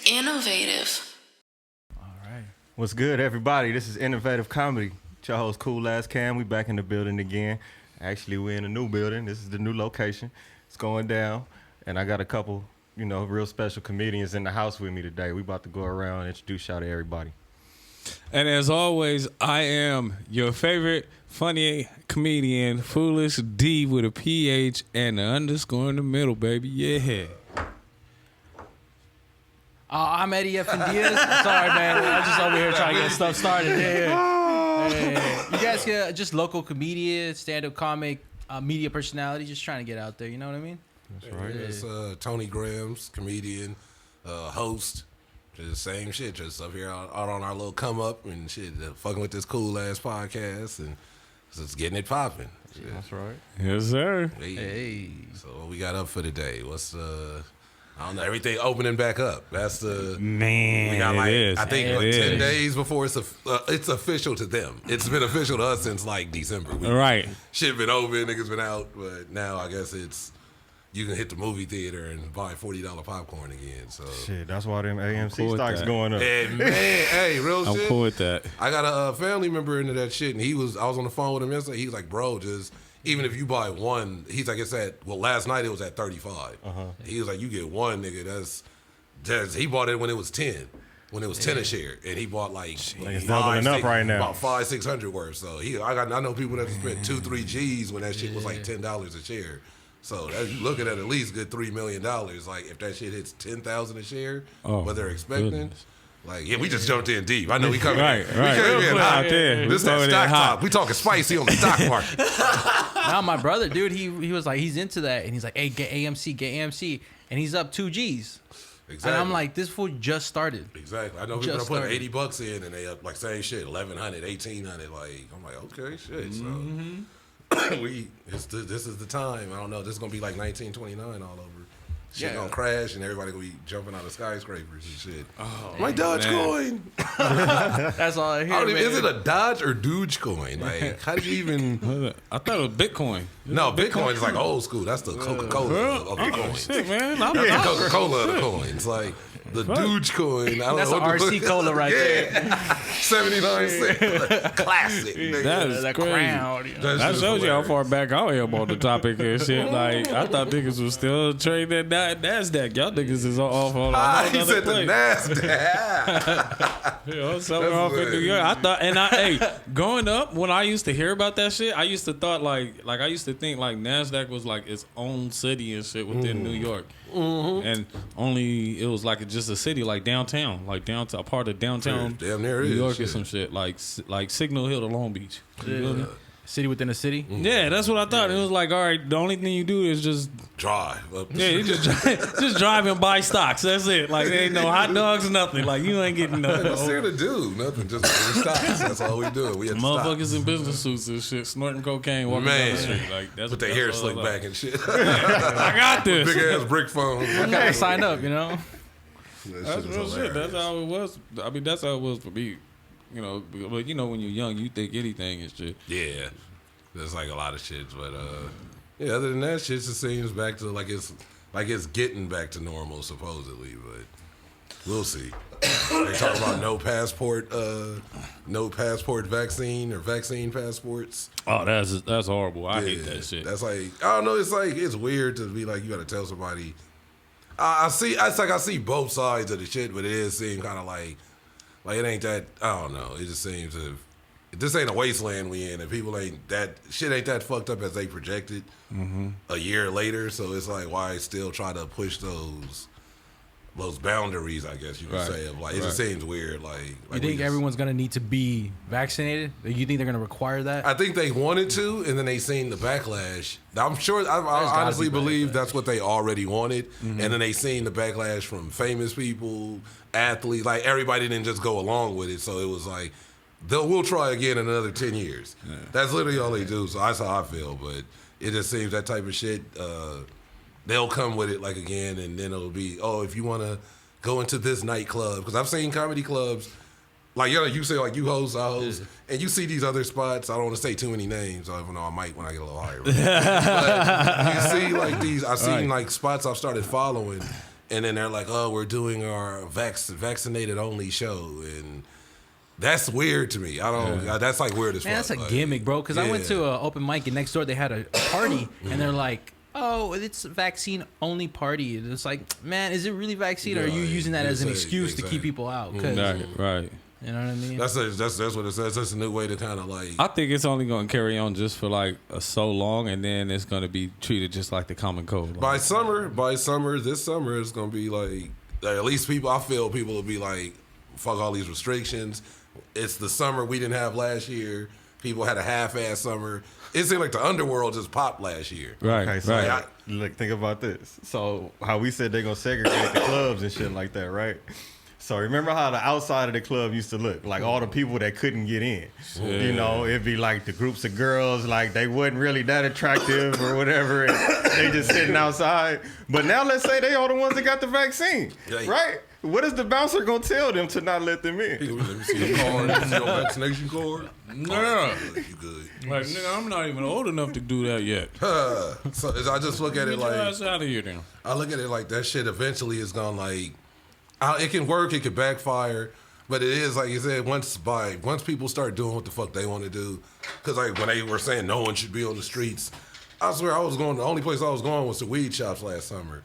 Innovative. All right. What's good, everybody? This is Innovative Comedy. It's your host, Cool Ass Cam. We back in the building again. Actually, we're in a new building. This is the new location. It's going down. And I got a couple, real special comedians in the house with me today. We about to go around and introduce y'all to everybody. And as always, I am your favorite funny comedian, Phoolish Dee with a PH and an underscore in the middle, baby. Yeah. I'm Eddie F. and Diaz. Sorry, man. I'm just over here trying to get stuff started. Hey. You guys get just local comedian, stand-up comic, media personality, just trying to get out there. You know what I mean? That's right. It's Tony Gramz, comedian, host. Just same shit, just up here out on our little come up and shit, fucking with this cool ass podcast and just getting it popping. That's right. Yes, sir. Hey. So what we got up for today? What's I don't know, everything opening back up. That's the Man, we got like it is. I think It like 10 is. days before it's official to them. It's been official to us since like December. Right. Shit been open, niggas been out, but now I guess it's you can hit the movie theater and buy $40 popcorn again. So Shit, that's why them AMC cool with stocks that. going up. and man, hey, real I'm shit. cool with that. I got a family member into that shit, and I was on the phone with him yesterday. He was like, bro, just even if you buy one, he's like, last night it was at 35. He was like, you get one, nigga. That's he bought it when it was 10. When it was 10 a share, and he bought like it's doubling up right now. About 500-600 worth. So I know people that spent 2-3 G's when that shit was like $10 a share. So that's, you looking at least good $3 million. Like if that shit hits 10,000 a share, what they're expecting. Goodness. Like we just jumped in deep. I know we coming. Right. We came in hot. Out there. This that Throwing stock it hot. talk. We talking spicy on the stock market. Now my brother, dude, he was like, he's into that, and he's like, hey, get AMC, and he's up 2 G's. Exactly. And I'm like, this fool just started. Exactly. I know people that put $80 in and they up like same shit, 1,100, 1,800. Like I'm like, okay, shit. So this is the time. I don't know. This is gonna be like 1929 all over. Shit gonna crash and everybody gonna be jumping out of skyscrapers and shit. Oh, my Dogecoin. That's all I hear. Is it a Dodge or Dogecoin? Like, how did you even? I thought it was Bitcoin. No, Bitcoin is like old school. That's the Coca-Cola of the coins. Shit, man. That's the Coca-Cola of the coins. Like the Dogecoin. I don't That's know an what RC Cola right there. 79 cents. Classic. nigga. That is The crazy. crown. That That shit shows is you how hilarious. far back I am on the topic and shit. Like, I thought niggas was still trading that NASDAQ. Y'all niggas is off on a whole He nother said the place. NASDAQ. You know, somewhere That's off in hilarious. New York. I thought, growing up, when I used to hear about that shit, I used to thought like I used to think like NASDAQ was like its own city and shit within New York. And only it was like just a city like downtown, a part of downtown Damn near New is, York or shit. some shit like Signal Hill to Long Beach. You feel me? City within a city. Yeah, that's what I thought. It was like, all right, the only thing you do is just Drive. you just drive and buy stocks. That's it. Like there ain't no hot dogs, nothing. Like you ain't getting What's there nothing. to do? Nothing. Just stocks. That's all we do. We at the Motherfuckers stocks. in business suits and shit, snorting cocaine, walking down the street. Like that's With their hair slicked back and shit. I got this. Big ass brick phones. I gotta sign up, you know. That's real shit. That's how it was. I mean, that's how it was for me. You know, but when you're young, you think anything is shit. Yeah. There's like a lot of shit, but yeah. Other than that, shit just seems back to like it's getting back to normal supposedly, but we'll see. They talk about no passport vaccine or vaccine passports. Oh, that's horrible. I hate that shit. That's like I don't know. It's weird to be like you got to tell somebody. I see both sides of the shit, but it is seem kind of like it ain't that. I don't know. It just seems to. This ain't a wasteland we in, and people ain't that fucked up as they projected a year later. So it's like why still try to push those boundaries? I guess you could Right. say of like it just seems weird. Like You think everyone's gonna need to be vaccinated? You think they're gonna require that? I think they wanted to, and then they seen the backlash. I'm sure. I honestly believe that's what they already wanted, and then they seen the backlash from famous people, athletes. Like everybody didn't just go along with it, so it was like we'll try again in another 10 years. Yeah. That's literally all they do. So that's how I feel. But it just seems that type of shit. They'll come with it like again, and then it'll be if you want to go into this nightclub, because I've seen comedy clubs. Like, you say, like, you host, I host, and you see these other spots. I don't want to say too many names, even though I might when I get a little higher. But you see, like, I've seen, like, spots I've started following, and then they're like, oh, we're doing our vaccinated only show, and that's weird to me. I don't. That's like weird as fuck. Man, that's a like, gimmick, bro. Because I went to an open mic and next door they had a party, and they're like, "Oh, it's a vaccine only party." And it's like, man, is it really vaccine, or are you using that as an excuse to keep people out? Right. You know what I mean? That's what it says. That's a new way to kind of like. I think it's only going to carry on just for like so long, and then it's going to be treated just like the common cold. By summer, this summer it's going to be like at least I feel people will be like, fuck all these restrictions. It's the summer we didn't have last year. People had a half-ass summer. It seemed like the underworld just popped last year. Right, Okay, so right. look, think about this. So how we said they're gonna segregate the clubs and shit like that, right? So remember how the outside of the club used to look, like all the people that couldn't get in. Yeah. You know, it'd be like the groups of girls, like they wasn't really that attractive or whatever, and they just sitting outside. But now let's say they are the ones that got the vaccine, right? What is the bouncer gonna tell them to not let them in? Let me see your card. Let me see your vaccination card. No. You good. Like, nigga, I'm not even old enough to do that yet. So I just look at it Get your like ass out of here, then. I look at it like that shit eventually is gonna like. It can work, it could backfire, but it is like you said. Once people start doing what the fuck they want to do, because like when they were saying no one should be on the streets, I swear I was going. The only place I was going was the weed shops last summer.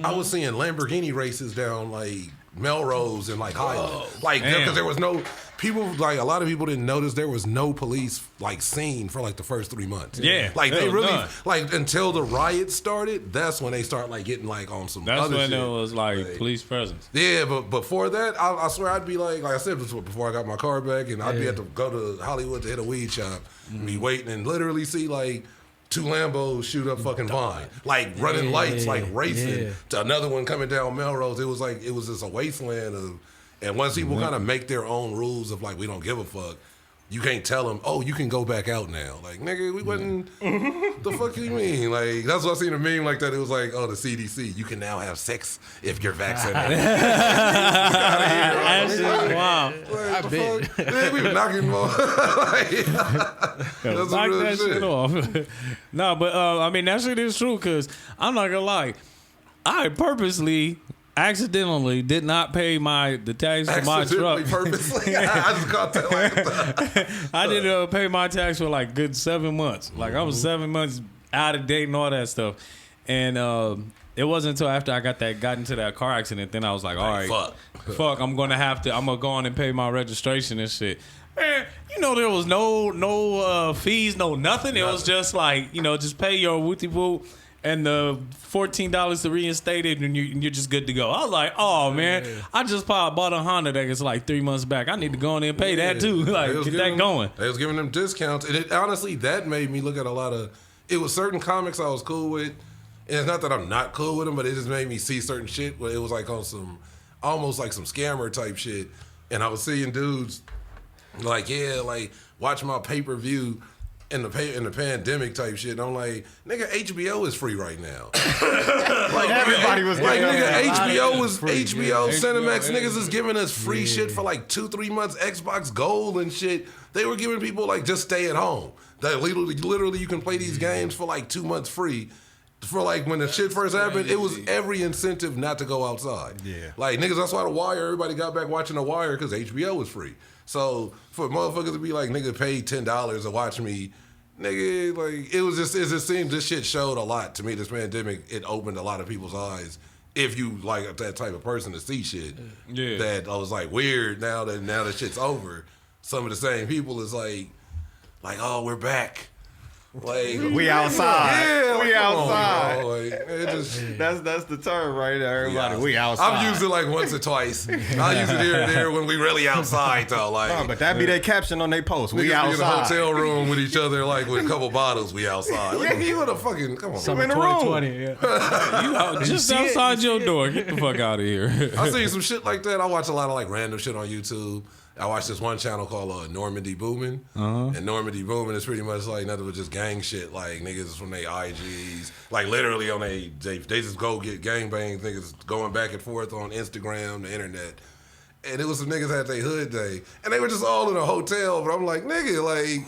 I was seeing Lamborghini races down like Melrose and like Highland, like because there was no people. Like a lot of people didn't notice there was no police like scene for like the first 3 months. Yeah, like they was really none. like until the riots started. That's when they start like getting like on some. That's other when shit. there was like police presence. Yeah, but before that, I swear I'd be like I said before I got my car back, and I'd be at to go to Hollywood to hit a weed shop, and be waiting and literally see like 2 Lambos shoot up fucking Vine, like running lights, like racing to another one coming down Melrose. It was just a wasteland of, and once people kind of make their own rules of like we don't give a fuck, you can't tell them, oh, you can go back out now. Like, nigga, we wasn't, the fuck you mean? Like, that's what I seen a meme like that. It was like, oh, the CDC, you can now have sex if you're vaccinated. Wow. I bet. Man, we were knocking them off. That's Knock real that shit off. No, but I mean, that shit is true because I'm not gonna lie. I purposely, accidentally did not pay the tax for my truck. Purposely. I just caught that like that. I didn't pay my tax for like good 7 months. Like I was 7 months out of date and all that stuff. And it wasn't until after I got into that car accident, then I was like, all right, fuck, I'm gonna go on and pay my registration and shit. Man, there was no fees, no nothing. It was just like, just pay your wooty woo and the $14 to reinstate it, and you're just good to go. I was like, oh man, I just bought a Honda that is like 3 months back. I need to go in there and pay that too. Like get that going. They was giving them discounts, and honestly that made me look at a lot of. It was certain comics I was cool with, and it's not that I'm not cool with them, but it just made me see certain shit where it was like on some, almost like some scammer type shit, and I was seeing dudes like watch my pay-per-view. In the pandemic type shit, and I'm like, nigga, HBO is free right now. Like Everybody was like, getting nigga, HBO was free, HBO, yeah. Cinemax. HBO, Niggas is giving us free shit for like 2-3 months. Xbox Gold and shit. They were giving people like just stay at home. That literally you can play these games for like 2 months free. For like when the shit first happened, it was every incentive not to go outside. Yeah, like niggas, that's why The Wire. Everybody got back watching The Wire because HBO was free. So for motherfuckers to be like, nigga, paid $10 to watch me. Nigga, like it just seemed this shit showed a lot to me. This pandemic, it opened a lot of people's eyes. If you like that type of person to see shit, that I was like weird. Now that shit's over, some of the same people is like, oh, we're back. Like we outside. Yeah, we outside. On, like, it just, that's the term right there, everybody. We outside. I've used it like once or twice. I use it here and there when we really outside though. Like, but that be their caption on their post. We niggas outside. be in a hotel room with each other, like with a couple bottles. We outside. Like, you would have fucking come on. Summer in the room. 2020. Yeah. You out just outside your door. Get the fuck out of here. I seen some shit like that. I watch a lot of like random shit on YouTube. I watch this one channel called Normandy Boomin'. And Normandy Boomin' is pretty much like nothing but just gang shit. Like niggas from their IGs. Like literally on they just go get gangbang niggas going back and forth on Instagram, the internet. and it was some niggas at their hood day, and they were just all in a hotel. But I'm like, nigga, like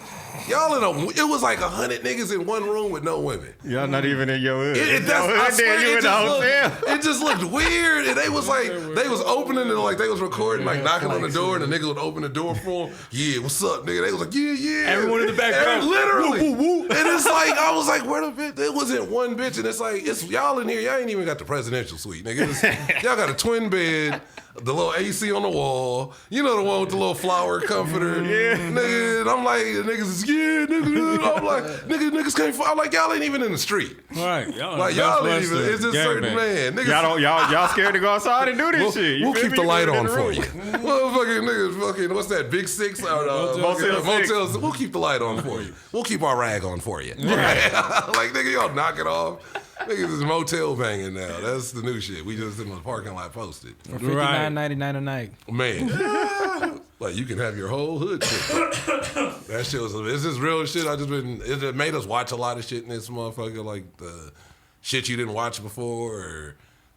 y'all it was like 100 niggas in one room with no women. Y'all not even in your hood. I swear, it just looked weird, and they was like, they was opening and like they was recording, like knocking on the door, and the nigga would open the door for them. Yeah, what's up, nigga? They was like, yeah. Everyone in the background, literally. Woo. And it's like I was like, where the bitch? It wasn't one bitch, and it's like it's y'all in here. Y'all ain't even got the presidential suite, nigga. Y'all got a twin bed. The little AC on the wall. You know the one with the little flower comforter. Yeah. Nigga, and I'm like, niggas is, nigga. I'm like, niggas can't, I'm like, y'all ain't even in the street. Right. Y'all ain't even, it's just certain man. Niggas, y'all scared to go outside and do this shit. We'll keep the light on for you. Motherfucking niggas, what's that, Big Six? Motel 6. We'll keep the light on for you. We'll keep our rag on for you. Right. Like, nigga, y'all knock it off. Niggas is motel banging now. That's the new shit. We just in the parking lot posted. For $59.99 a night. Man. Like, you can have your whole hood shit. That shit was, it's just real shit. It made us watch a lot of shit in this motherfucker, like the shit you didn't watch before, or,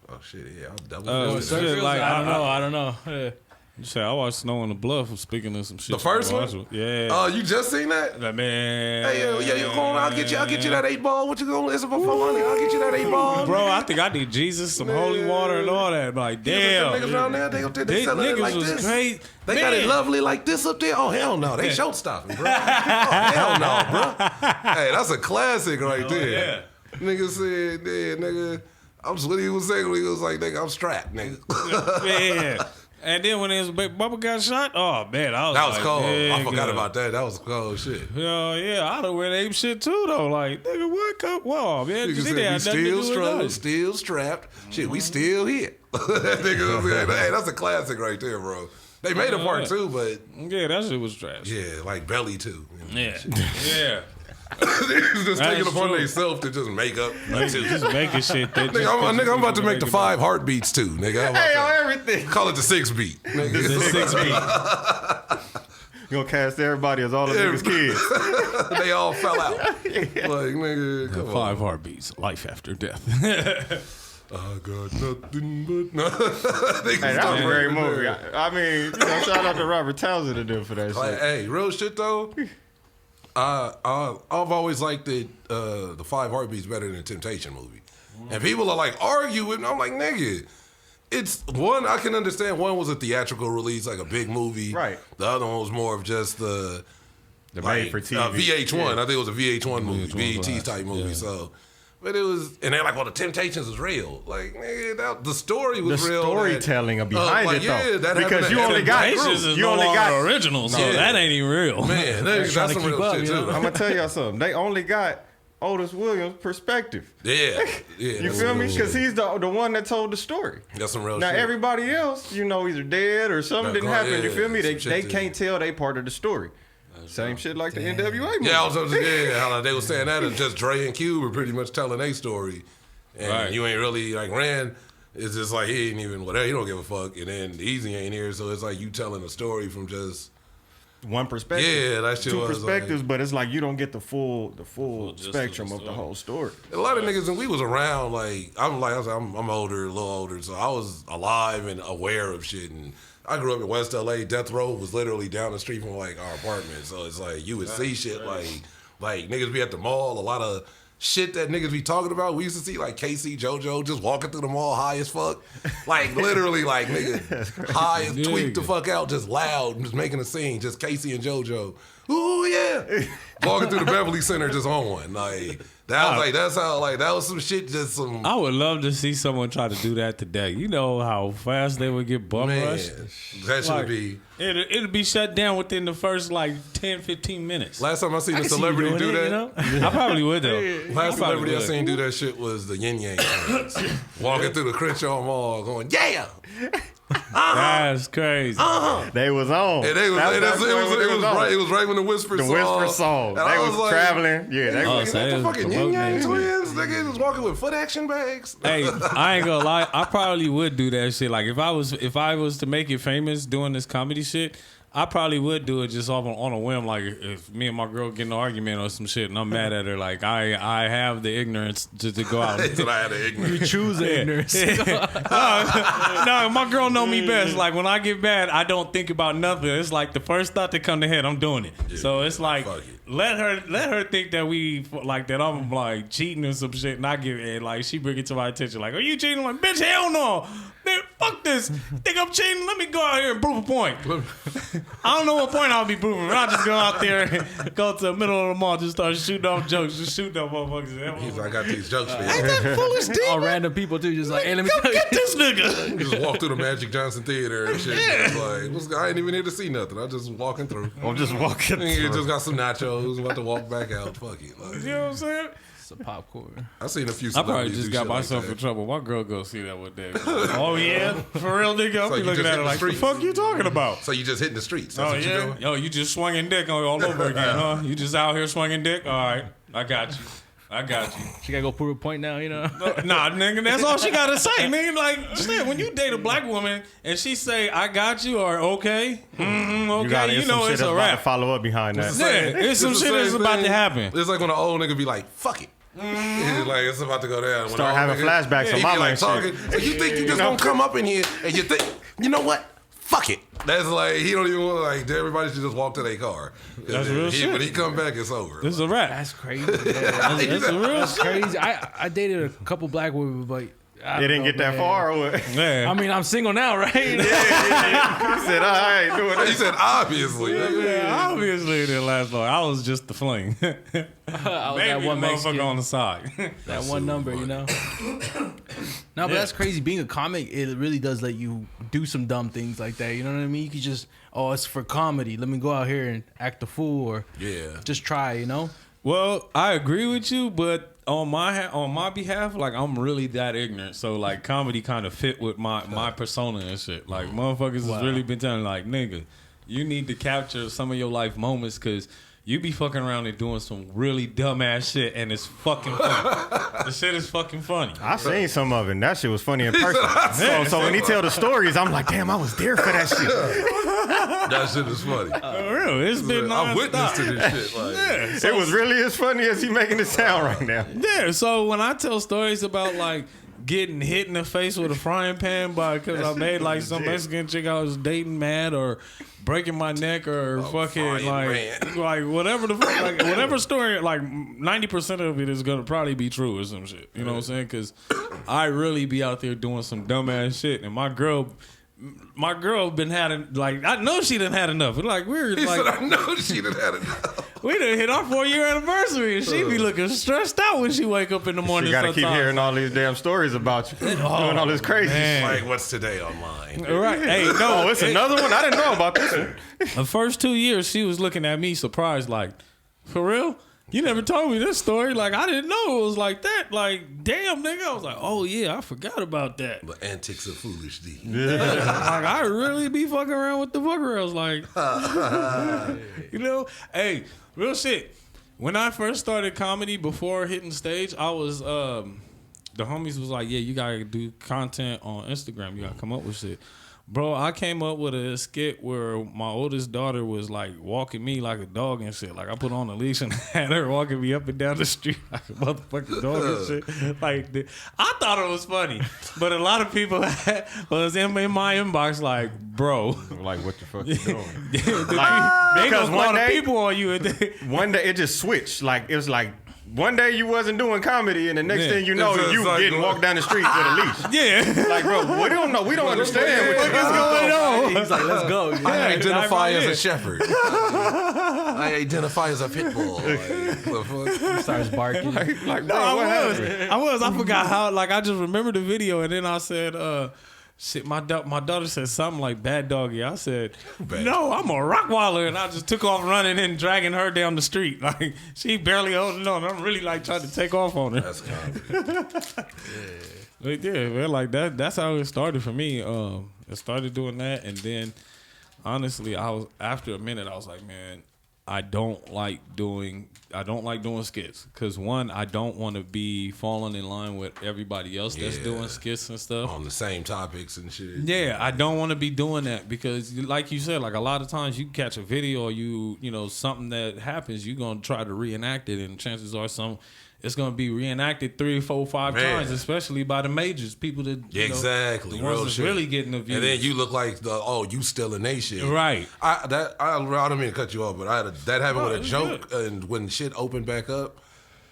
oh shit, yeah, I'll double shit, like, I don't know. Yeah. You say I watched Snow on the Bluff. Speaking of some shit, the first one, yeah. You just seen that? Man, hey, you going? I'll get you that 8-ball. What you gonna listen for 400? I'll get you that 8-ball, bro. I think I need Jesus, some holy water, and all that. Like, damn, niggas around there, they selling it like this. Crazy. They got it lovely like this up there. Oh hell no, they show stopping, bro. Oh hell no, bro. Hey, that's a classic right there. Yeah. Nigga said, yeah, nigga. I'm just what he was saying when he was like, nigga, I'm strapped, nigga. Yeah. And then when his baby Bubba got shot, oh man, that was cold. I forgot about that. That was cold shit. Yeah, I'd have went ape shit too though. Like, nigga, what? Whoa, man, nigga said we still struggling, still strapped. Shit, we still here. Nigga was like, hey, that's a classic right there, bro. They made a part 2, but yeah, that shit was trash. Yeah, like Belly 2. Yeah, yeah. Just taking it upon themselves to just make up. Just making shit. Nigga, I'm about to make the 5 heartbeats too, nigga. Hey, on everything. Call it the 6 beat. Nigga. The 6 beat. You gonna cast everybody as all the niggas kids. They all fell out. Like, nigga, come 5 heartbeats, life after death. I got nothing but hey, that was a great movie. I mean, shout out to Robert Townsend to do for that shit. Hey, real shit though. I've always liked the 5 Heartbeats better than the Temptation movie. And people are like, argue with me. I'm like, nigga, it's one, I can understand. One was a theatrical release, like a big movie. Right. The other one was more of just the made for TV. VH1. Yeah. I think it was a VH1 movie, BET type movie. Yeah. So, but it was, and they're like, well, the Temptations is real. Like, nigga, the story was real. The storytelling behind it, though. That because you only got original, so that ain't even real. Man, that's some real shit, too. I'm going to tell y'all something. They only got Otis Williams' perspective. Yeah. You feel me? Because he's the one that told the story. That's some real shit. Now, everybody else, either dead or something didn't happen. You feel me? They can't tell they part of the story. Same shit like the NWA movie. Yeah, they were saying that, and just Dre and Cube were pretty much telling their story. And you ain't really, like, Rand is just like, he ain't even, whatever, he don't give a fuck. And then Easy ain't here, so it's like you telling a story from just one perspective. Yeah, that shit 2 was perspectives, like, but it's like you don't get the full spectrum of the whole story. A lot of niggas, and we was around, like, I'm older, a little older, so I was alive and aware of shit. And I grew up in West LA. Death Row was literally down the street from like our apartment, so it's like you would see shit like niggas be at the mall. A lot of shit that niggas be talking about. We used to see like KC JoJo just walking through the mall high as fuck, like literally like nigga high as tweaked the fuck out, just loud, and just making a scene. Just KC and JoJo. Ooh yeah, walking through the Beverly Center just on one like. That was like, that's how, like, that was some shit, just some. I would love to see someone try to do that today. You know how fast they would get bum rushed? That should be. It'd be shut down within the first, 10, 15 minutes. Last time I seen a celebrity do that. I probably would, though. Last celebrity I seen do that shit was the Yin Yang Twins. Walking through the Crenshaw Mall going, yeah! That's crazy. They was on. And it was right when the Whisper song. They was traveling. Yeah, they was the fucking Yin Yang Twins. Niggas was walking with foot action bags. Hey, I ain't gonna lie. I probably would do that shit. Like if I was to make it famous doing this comedy shit, I probably would do it just off on a whim, like if me and my girl get in an argument or some shit, and I'm mad at her. Like I have the ignorance to go out. That's what I had the ignorance. You choose the ignorance. No, my girl know me best. Like when I get mad, I don't think about nothing. It's like the first thought that come to head, I'm doing it. Yeah, so it's like fuck it. let her think that we like that I'm like cheating or some shit, and I give it like she bring it to my attention. Like, are you cheating? I'm like, bitch, hell no. Man, fuck this. Think I'm cheating? Let me go out here and prove a point. I don't know what point I'll be proving, but I'll just go out there and go to the middle of the mall, just start shooting off jokes, just shooting off motherfuckers. He's like, I got these jokes for you. Ain't that Foolish Dee? All random people too, just like, hey, let me Go tell you. get this nigga. You just walk through the Magic Johnson Theater and shit. It's like, I ain't even here to see nothing. I'm just walking through. I'm just walking. You just got some nachos. About to walk back out. Fuck it. Like, You know what I'm saying? Some popcorn. I seen a few. I probably celebrities just do got shit like myself that. in trouble. My girl go see that one day. Oh yeah, for real, nigga. I'll So be you looking just at hit her the like, "The streets? fuck you talking about?" So you just hitting the streets. That's Oh what you yeah, doing? yo, you just swinging dick all over again, huh? You just out here swinging dick. All right, I got you. I got you. She gotta go prove a point now, you know. Nah, nigga, that's all she gotta say, nigga. Like, shit, when you date a black woman and she say, "I got you," or "Okay," okay, you know it's a about to wrap. follow up behind that. Yeah, it's some the shit that's same about to thing. happen. It's like when an old nigga be like, "Fuck it." It's like it's about to go down. When Start an old having nigga- flashbacks he of be mama like and shit. talking. So you think you just gonna come up in here and you think, you know what? Fuck it. That's like he don't even want like everybody should just walk to their car. That's real shit. When he come back, it's over. This is a wrap. That's crazy. That's a real That's shit. crazy. I dated a couple black women, but I It didn't don't get know, that man. far. Or what? Yeah. I mean, I'm single now, right? He said, I ain't doing He that. said, obviously. Yeah, obviously it didn't last long. I was just the fling. I was Maybe that the one motherfucker Mexican, on the side. that one number, you know. No, but that's crazy. Being a comic, it really does let you do some dumb things like that. You know what I mean? You could just, oh, it's for comedy. Let me go out here and act a fool, or Yeah. just try. You know? Well, I agree with you, but on my behalf, like I'm really that ignorant. So like comedy kind of fit with my persona and shit. Like motherfuckers has really been telling like, nigga, you need to capture some of your life moments because you be fucking around and doing some really dumbass shit, and it's fucking funny. The shit is fucking funny. I seen some of it, and that shit was funny in person. So when he tell the stories, I'm like, damn, I was there for that shit. That shit is funny. For real, it's been I'm witness nonstop. to this shit. Like, Yeah, It was really as funny as he making it sound right now. yeah. So when I tell stories about like getting hit in the face with a frying pan because I made like some Mexican chick I was dating mad, or breaking my neck, or fucking like whatever the fuck, like whatever story, like 90% of it is gonna probably be true or some shit. You know what I'm saying? Because I really be out there doing some dumbass shit, and my girl been had like I know she done had enough. Like we're he like said, I know she done had enough. we done hit our 4-year anniversary, and she be looking stressed out when she wake up in the morning. You gotta keep sometimes. hearing all these damn stories about you. Doing all this crazy man. shit. Like, what's today online? Right? Hey, no, Oh, it's another one? I didn't know about this one. the first 2 years, she was looking at me surprised, like, for real? You never told me this story. Like, I didn't know it was like that. Like, damn, nigga. I was like, oh, yeah, I forgot about that. The antics of Foolish Dee. Like, I really be fucking around with the fuck girls. Like, you know? Hey, real shit. When I first started comedy before hitting stage, I was, the homies was like, yeah, you gotta do content on Instagram. You gotta come up with shit. Bro, I came up with a skit where my oldest daughter was like walking me like a dog and shit. Like I put on a leash and had her walking me up and down the street like a motherfucking dog and shit. Like I thought it was funny, but a lot of people was in my inbox like, bro, Like, what the fuck you doing? they Because gonna call one the day- people on you. One day it just switched. Like, it was like, one day you wasn't doing comedy, and the next Yeah. thing you know, It's just you like- getting walked down the street with a leash. Yeah. Like, bro, we don't know. We don't understand what What's going on? He's like, let's go. I identify as yeah. a shepherd. I identify as a pit bull. Like, the fuck? He starts barking. like, bro, No, what I was. happened? I forgot how. Like I just remember the video, and then I said, "Shit." My daughter said something like "bad doggy." I said, "No, I'm a Rottweiler," and I just took off running and dragging her down the street. Like she barely holding on. I'm really like trying to take off on her. That's comedy. Like, yeah, man, like that. That's how it started for me. I started doing that, and then honestly, I was after a minute, I was like, man, I don't like doing skits because one, I don't want to be falling in line with everybody else that's doing skits and stuff on the same topics and shit. Yeah, I don't want to be doing that because, like you said, like a lot of times you catch a video or you know something that happens, you're gonna try to reenact it, and chances are it's gonna be reenacted 3, 4, 5 times, especially by the majors, people that exactly the ones that's really getting the views. And then you look like you still in they shit, right? I don't mean to cut you off, but that happened with a joke, and when shit opened back up,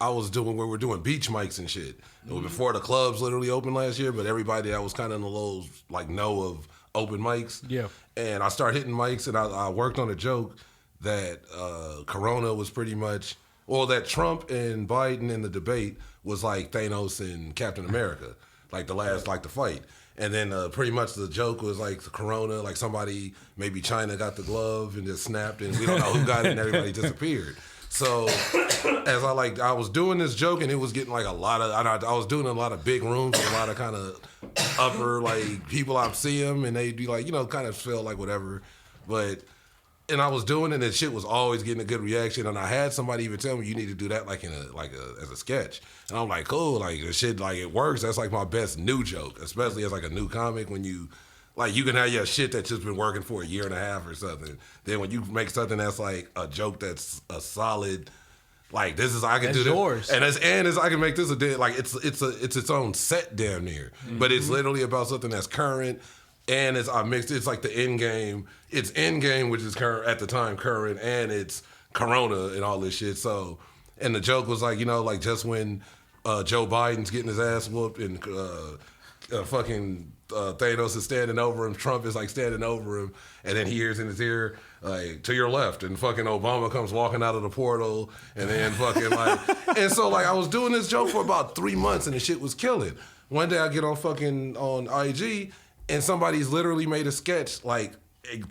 we were doing beach mics and shit. It was before the clubs literally opened last year, but everybody that was kind of in the low like know of open mics. Yeah, and I started hitting mics, and I worked on a joke that Corona was pretty much. Well, that Trump and Biden in the debate was like Thanos and Captain America, like the fight. And then pretty much the joke was like the Corona, like somebody, maybe China got the glove and just snapped, and we don't know who got it, and everybody disappeared. So as I was doing this joke, and it was getting like a lot of, I was doing a lot of big rooms with a lot of kind of upper like people. I'd see them, and they'd be like, kind of feel like whatever, but. And I was doing it, and shit was always getting a good reaction. And I had somebody even tell me, you need to do that as a sketch. And I'm like, cool, like the shit, like it works. That's like my best new joke, especially as like a new comic. When you can have your shit that's just been working for a year and a half or something. Then when you make something that's like a joke that's a solid, like this is I can do this, and I can make this it's its own set damn near. Mm-hmm. But it's literally about something that's current. And it's like the end game. It's end game, which is current at the time, current, and it's Corona and all this shit. So, and the joke was like, just when Joe Biden's getting his ass whooped and fucking Thanos is standing over him, Trump is like standing over him, and then he hears in his ear like to your left, and fucking Obama comes walking out of the portal, and then fucking like, and so like I was doing this joke for about 3 months, and the shit was killing. One day I get on IG. And somebody's literally made a sketch like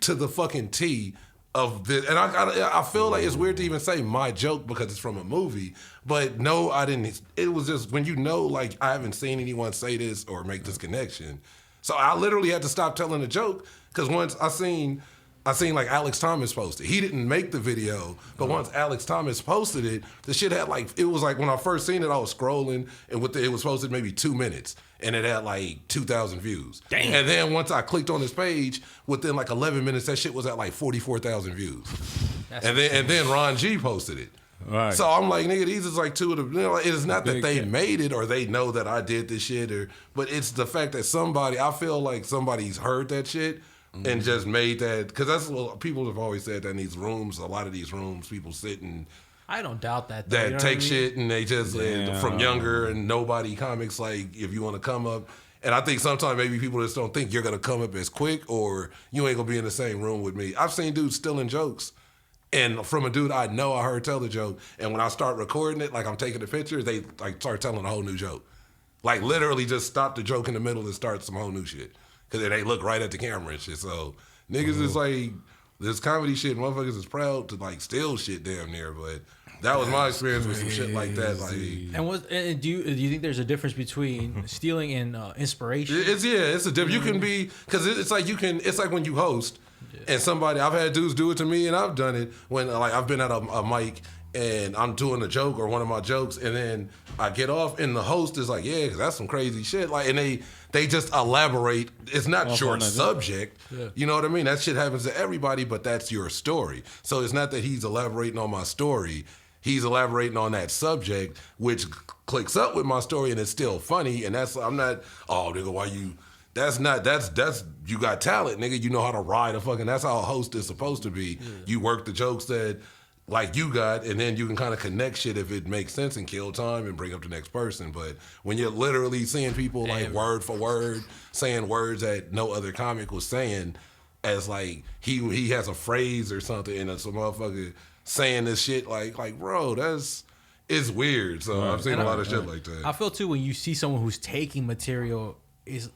to the fucking T of this, and I feel like it's weird to even say my joke because it's from a movie, but no, I didn't. It was just when like I haven't seen anyone say this or make this connection, so I literally had to stop telling the joke because once I seen like Alex Thomas posted. He didn't make the video, but once Alex Thomas posted it, the shit had it was like when I first seen it, I was scrolling and it was posted maybe 2 minutes and it had like 2,000 views. Damn. And then once I clicked on his page, within like 11 minutes, that shit was at like 44,000 views. And then Ron G posted it. Right. So I'm like, nigga, these is like two of the. It is not that they made it or they know that I did this shit, but it's the fact that I feel like somebody's heard that shit. And just made that, because that's what people have always said that in these rooms, a lot of these rooms, people sit and I don't doubt that. That take shit and they just, from younger and nobody comics, like, if you want to come up. And I think sometimes maybe people just don't think you're going to come up as quick or you ain't going to be in the same room with me. I've seen dudes stealing jokes. And from a dude I know I heard tell the joke. And when I start recording it, like I'm taking the picture, they like start telling a whole new joke. Like literally just stop the joke in the middle and start some whole new shit. Because they look right at the camera and shit. So niggas is like, this comedy shit, motherfuckers is proud to like steal shit damn near. But that was my experience with some shit like that. Like, and do you think there's a difference between stealing and inspiration? It's a difference. You can be, because it's like when you host and somebody, I've had dudes do it to me and I've done it when like I've been at a mic and I'm doing a joke or one of my jokes and then I get off and the host is like, yeah, because that's some crazy shit. Like, and they just elaborate. It's not your subject. Yeah. You know what I mean? That shit happens to everybody, but that's your story. So it's not that he's elaborating on my story. He's elaborating on that subject, which clicks up with my story and it's still funny. And I'm not, oh, nigga, why you... That's you got talent, nigga. You know how to ride that's how a host is supposed to be. Yeah. You work the jokes that like you got, and then you can kind of connect shit if it makes sense and kill time and bring up the next person. But when you're literally seeing people like word for word saying words that no other comic was saying, as like he has a phrase or something, and some motherfucker saying this shit like bro, it's weird. So I've seen a lot of shit like that. I feel too when you see someone who's taking material.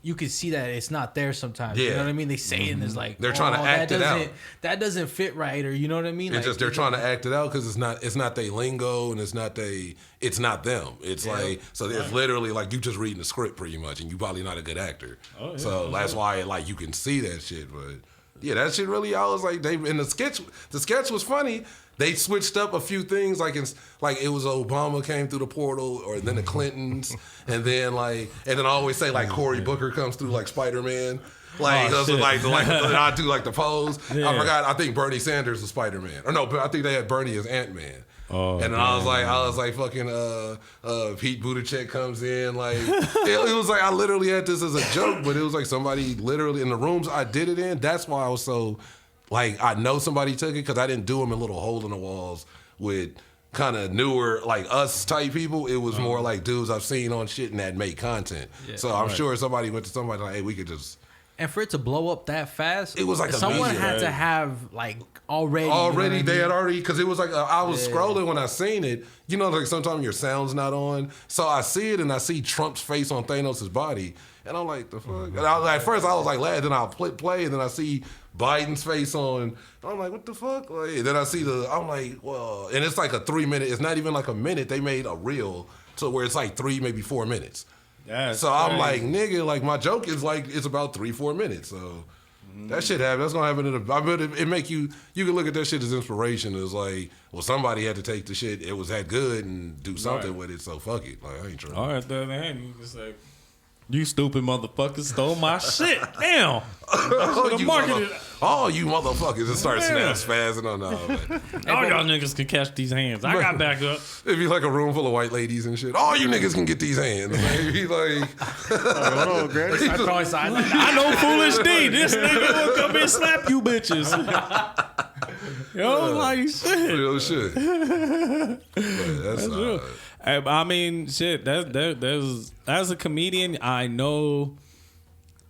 You can see that it's not there sometimes. Yeah. You know what I mean? They say it and it's like they're trying to act it out. That doesn't fit right, or you know what I mean? It's just they're trying to act it out because it's not they lingo and it's not them. It's like so it's literally like you just reading the script pretty much, and you probably not a good actor. Oh, yeah. So that's why like you can see that shit. But yeah, that shit really I was like the sketch was funny. They switched up a few things, like it was Obama came through the portal, or then the Clintons, and then I always say like Cory Booker comes through like Spider-Man. Like, I do like the pose. Yeah. I forgot. I think Bernie Sanders was Spider-Man, or no, but I think they had Bernie as Ant-Man. Oh, and then I was like, fucking Pete Buttigieg comes in, like it was like I literally had this as a joke, but it was like somebody literally in the rooms I did it in. That's why I was so like I know somebody took it because I didn't do them in little hole in the walls with kind of newer like us type people. It was more like dudes I've seen on shit and that make content. Yeah, so I'm sure somebody went to somebody like, hey, we could just. And for it to blow up that fast, it was like someone had to have like already. You know they had already because it was like I was scrolling when I seen it. You know, like sometimes your sound's not on, so I see it and I see Trump's face on Thanos' body, and I'm like, the fuck. And at first I was like, lad. Then I'll play, and then I see Biden's face on. And I'm like, what the fuck? Like, then I see I'm like, well, and it's like a 3 minute. It's not even like a minute. They made a reel to where it's like 3, maybe 4 minutes. So I'm like, nigga, like my joke is like it's about 3-4 minutes. So that shit happen. That's gonna happen. I bet it make you can look at that shit as inspiration. It's like, well, somebody had to take the shit. It was that good and do something with it. So fuck it. Like I ain't trying. All right, then you can say, you stupid motherfucker stole my shit. Damn. You motherfuckers just start spazzing on all y'all niggas can catch these hands. I got back up. It'd be like a room full of white ladies and shit. All you niggas can get these hands. It'd be like, hold on, Greg. I know Foolish Dee. This nigga will come and slap you bitches. Yo, like shit. Real shit. That's real. I mean, shit. There's as a comedian, I know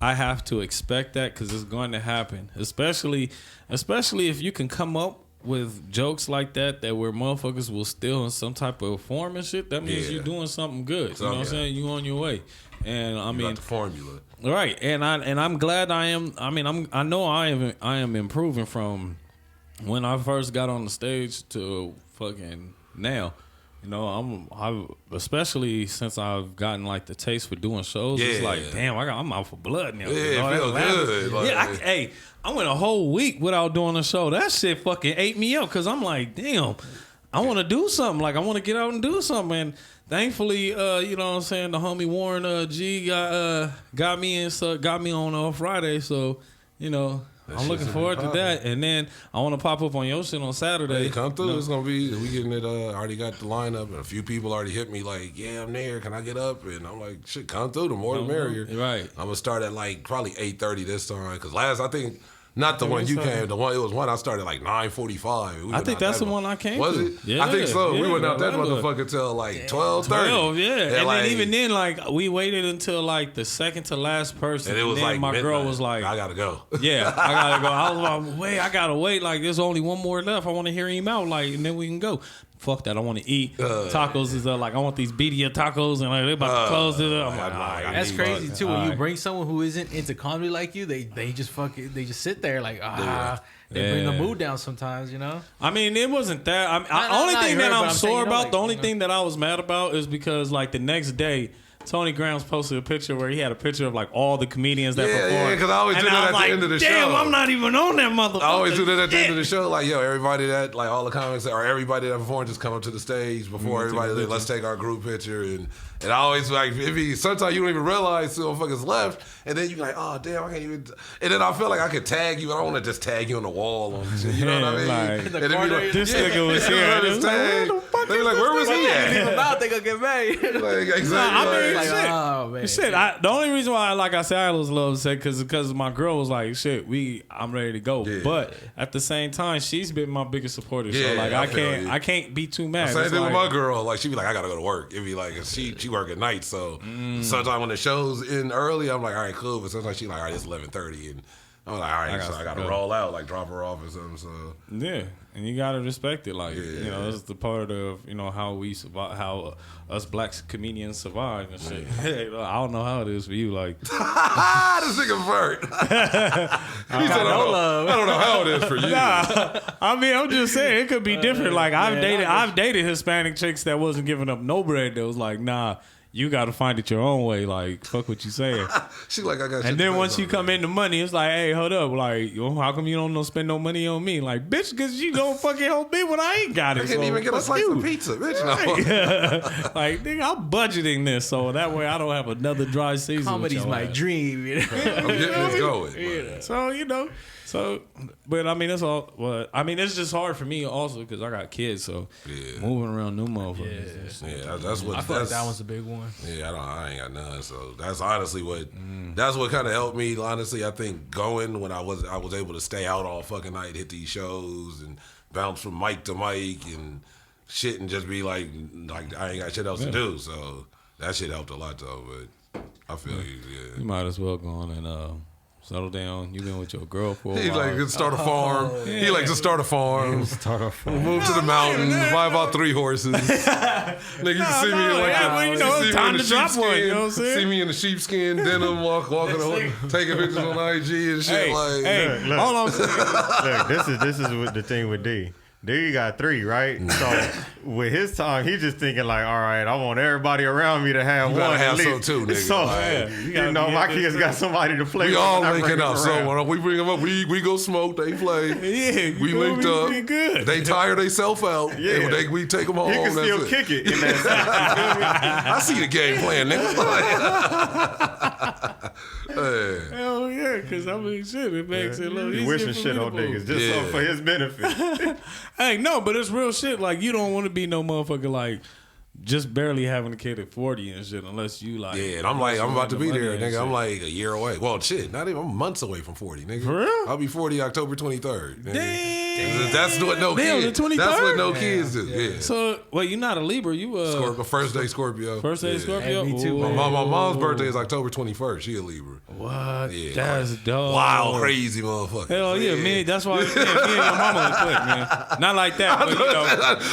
I have to expect that because it's going to happen. Especially if you can come up with jokes like that where motherfuckers will steal in some type of form and shit. That means you're doing something good. You know what I'm saying? You on your way. And I mean, the formula, right? And I'm glad I am. I mean, I know I am improving from when I first got on the stage to fucking now. You know, I especially since I've gotten like the taste for doing shows. It's like, damn, I'm out for blood now. Yeah, it feels good. Like, I went a whole week without doing a show. That shit fucking ate me up because I'm like, damn, I want to do something. Like I want to get out and do something. And thankfully, you know what I'm saying, the homie Warren G got me on Friday. So, you know. I'm looking forward to that, and then I want to pop up on your shit on Saturday. Hey, come through. You know? It's gonna be we getting it. I already got the lineup, and a few people already hit me like, "Yeah, I'm there. Can I get up?" And I'm like, "Shit, come through. The more the merrier." Right. I'm gonna start at like probably 8:30 this time because last I think. Not the one you came. The one it was one I started like 9:45. I think that's the one I came. Was it? Yeah, I think so. Yeah, we went out that motherfucker till like 12:30. 12, yeah. And like, then even then, like we waited until like the second to last person. And it was then like my midnight. girl was like, "I gotta go." Yeah, I gotta go. I was like, wait, I gotta wait. Like there's only one more left. I want to hear him out. Like and then we can go. Fuck that! I want to eat tacos. Is like I want these birria tacos, and like they're about to close it up. I'm like, that's crazy too. When you bring someone who isn't into comedy like you, they just sit there like they bring the mood down sometimes. You know. I mean, it wasn't that. Only thing that I'm sore about, the only thing that I was mad about is because like the next day. Tony Gramz posted a picture where he had a picture of like all the comedians that performed. Yeah, because I always do that at the end of the show. Damn, I'm not even on that motherfucker. I always do that at the end of the show. Like, yo, everybody that, like all the comics or everybody that performed just come up to the stage before everybody. Let's take our group picture. And I always like, sometimes you don't even realize the motherfuckers left. And then you're like, oh, damn, I can't even. And then I feel like I could tag you. I don't want to just tag you on the wall on shit. You know what I mean? Like, and then like, this nigga was here. They be like, where was he at? They gonna get made. Like, exactly. Shit. Oh, man. Shit, the only reason why, like I said, I was a little upset because my girl was like, "Shit, I'm ready to go." Yeah. But at the same time, she's been my biggest supporter. So like, I can't be too mad. Same thing with my girl. Like she be like, "I gotta go to work." It be like, she work at night, so sometimes when the show's in early, I'm like, "All right, cool." But sometimes she like, "All right, it's 11:30," and I'm like, "All right, so I gotta roll out, like drop her off or something." So yeah. And you gotta respect it, like you know, it's the part of how we survive, how us black comedians survive and shit. I don't know how it is for you, like this nigga Vert. I don't know how it is for you. Nah, I mean, I'm just saying it could be different. Like I've dated Hispanic chicks that wasn't giving up no bread. That was like, nah, you got to find it your own way. Like, fuck what you saying. She like, I got. And then once you come into money, it's like, hey, hold up, like, how come you don't spend no money on me? Like, bitch, because you don't fucking help me when I ain't got it. I can't even get a slice of pizza, bitch. No. Like, nigga, I'm budgeting this so that way I don't have another dry season. Comedy's my dream. You know? I'm getting this going. Yeah. So, you know. So, but I mean, that's all. Well, I mean, it's just hard for me also because I got kids. So, moving around new motherfuckers. Yeah, that's what. I feel like that one's a big one. Yeah, I ain't got none. So that's honestly what. That's what kind of helped me. Honestly, I think going when I was able to stay out all fucking night, hit these shows, and bounce from mic to mic and shit, and just be like I ain't got shit else to do. So that shit helped a lot though. But I feel you. Yeah. You might as well go on and. Settle down. You been with your girl for a while. He like to start a farm. Yeah. He like to start a farm. Move to the mountains. Buy about 3 horses. Nigga, you see me in like time to drop one. You know what I'm saying? See me in the sheepskin denim, walking, taking pictures on IG and shit. Hey, hold on. Look, this is what the thing with D. D got 3, right? So with his time, he's just thinking like, all right, I want everybody around me to have you one. Gotta have some too, nigga. So you know, my kids got somebody to play. We with all linking up. So when we bring them up, we go smoke. They play. Yeah, we linked up. Good. They tire they self out. Yeah, and we take them home. He can still kick it in that. I see the game plan, nigga. Hell yeah, because I mean, shit, it makes it a little easier. Wishing shit on niggas just so for his benefit. Hey, no, but it's real shit. Like, you don't want to be no motherfucker like just barely having a kid at 40 and shit unless you like. Yeah, and I'm like, I'm about to be there, nigga. I'm like a year away. Well, shit, not even. I'm months away from 40, nigga. For real? I'll be 40 October 23rd. Nigga. Damn. That's what no kids. The 23rd? That's what no kids do. Yeah. So, well, you're not a Libra. You Scorpio, first day Scorpio. First day Scorpio. Hey, me too. My mom's birthday is October 21st. She a Libra. What? Yeah, that's dope. Wild, crazy motherfucker. Hell yeah, man. That's why me and your mama click, man. Not like that, but you know.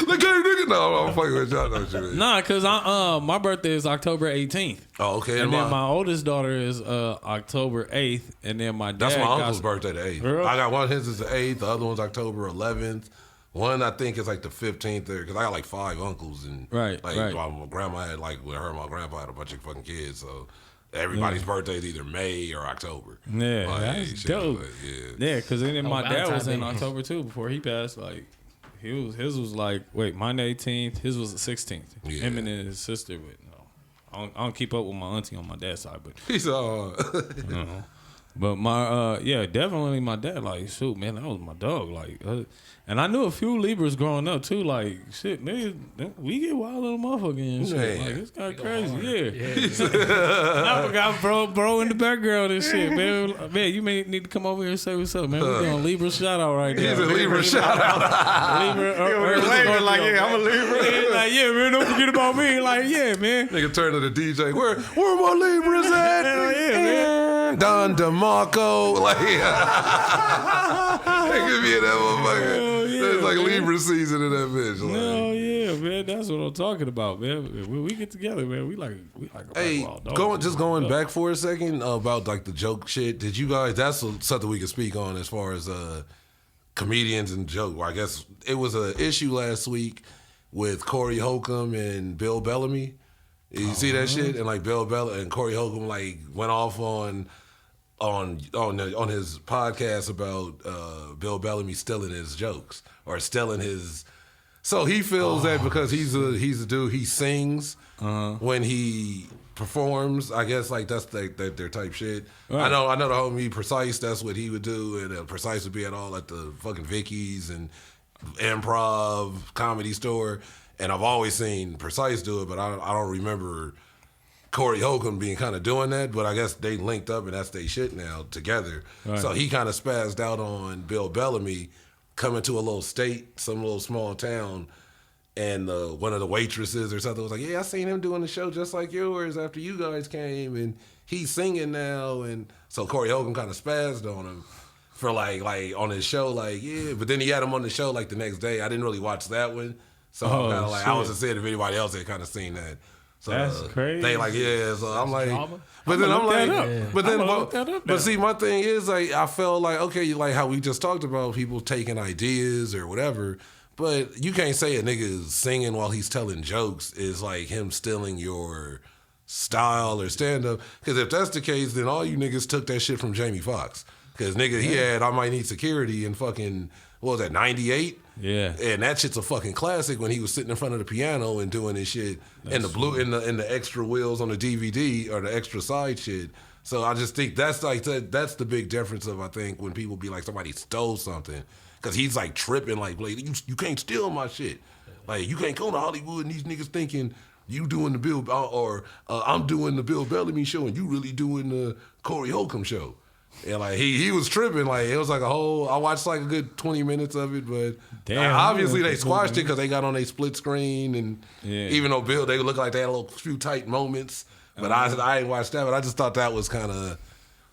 Look at nigga. No, I'm fucking with y'all. Don't you? Nah, cause my birthday is October 18th. Oh, okay. And then my oldest daughter is October 8th, and then my dad. That's my uncle's birthday, the 8th. Girl. I got one. His is the 8th. The other one's October 11th. One I think is like the 15th there because I got like 5 uncles and right. My grandma had like with her and my grandpa had a bunch of fucking kids, so everybody's birthday is either May or October. Yeah, like, that's dope. Yeah, because then my dad was in Day. October too before he passed. Like his was like mine the 18th, his was the 16th. Yeah. Him and his sister, but no, I don't keep up with my auntie on my dad's side, but he's But my definitely my dad. Like, shoot, man, that was my dog. Like, and I knew a few Libras growing up too. Like, shit, nigga, we get wild little motherfucker and shit. Like, it's kind of crazy. Yeah. I forgot, bro, in the background and shit, man. Man, you may need to come over here and say what's up, man. We're doing Libra shout out right now. He's a Libra shout out. Libra, like, yeah, I'm a Libra. Like, yeah, man, don't forget about me. Like, yeah, man. Nigga turn to the DJ. Where my Libras at? Hell yeah, man. Don DeMarco. Like, they give me that motherfucker. Yeah, it's like man. Libra season in that bitch. Like. Hell yeah, man. That's what I'm talking about, man. When we get together, man, we like a Hey, wild dog. going back for a second about like the joke shit. Did you guys? That's something we can speak on as far as comedians and joke. Well, I guess it was an issue last week with Corey Holcomb and Bill Bellamy. You see that shit? And like Bill Bellamy and Corey Holcomb like went off on his podcast about Bill Bellamy stealing his jokes or stealing his. So he feels that because he's a dude, he sings when he performs. I guess like that's their type shit. Right. I know the homie Precise. That's what he would do, and Precise would be at all at the fucking Vicky's and Improv Comedy Store. And I've always seen Precise do it, but I don't remember Corey Holcomb being kind of doing that. But I guess they linked up and that's their shit now together. Right. So he kind of spazzed out on Bill Bellamy coming to a little state, some little small town, and one of the waitresses or something was like, yeah, I seen him doing the show just like yours after you guys came, and he's singing now. And so Corey Holcomb kind of spazzed on him for like on his show, like, yeah. But then he had him on the show like the next day. I didn't really watch that one. So I'm kind of like, I was just saying if anybody else had kind of seen that. So that's crazy. They like, yeah. So I'm like, drama. But then I'm like, but see, my thing is like, I felt like, okay, like how we just talked about people taking ideas or whatever, but you can't say a nigga is singing while he's telling jokes is like him stealing your style or stand up. Because if that's the case, then all you niggas took that shit from Jamie Foxx. Because nigga, he had I Might Need Security in fucking, what was that, 98? Yeah. And that shit's a fucking classic when he was sitting in front of the piano and doing his shit and the extra wheels on the DVD or the extra side shit. So I just think that's that's the big difference of, I think, when people be like somebody stole something. Because he's like tripping like, you can't steal my shit. Like, you can't go to Hollywood and these niggas thinking you doing the Bill, or I'm doing the Bill Bellamy show and you really doing the Corey Holcomb show. And like he was tripping, like it was like a whole. I watched like a good 20 minutes of it, but obviously they squashed it because they got on a split screen, and even though Bill, they looked like they had a little few tight moments, but I ain't watched that. But I just thought that was kind of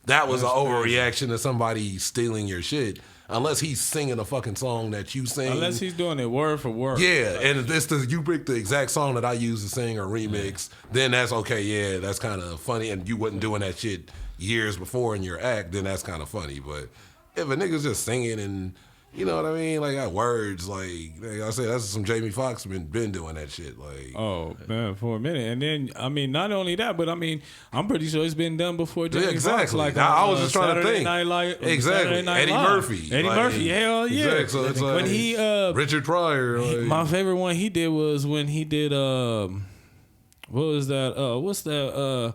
an overreaction to somebody stealing your shit, unless he's singing a fucking song that you sing. Unless he's doing it word for word. Yeah, and if you pick the exact song that I use to sing or remix, then that's okay. Yeah, that's kind of funny, and you wasn't doing that shit years before in your act, then that's kind of funny. But if a nigga's just singing and, you know what I mean, like got words, like I said, that's some Jamie Foxx been doing that shit. Like, oh man, for a minute, and then I mean, not only that, but I mean, I'm pretty sure it's been done before Jamie Foxx. Like I was just trying Saturday to think. Night Live, exactly, Night Eddie Live. Murphy. Eddie Murphy, hell yeah. Exactly. So it's like when he Richard Pryor. Like, my favorite one he did was when he did what was that? What's that?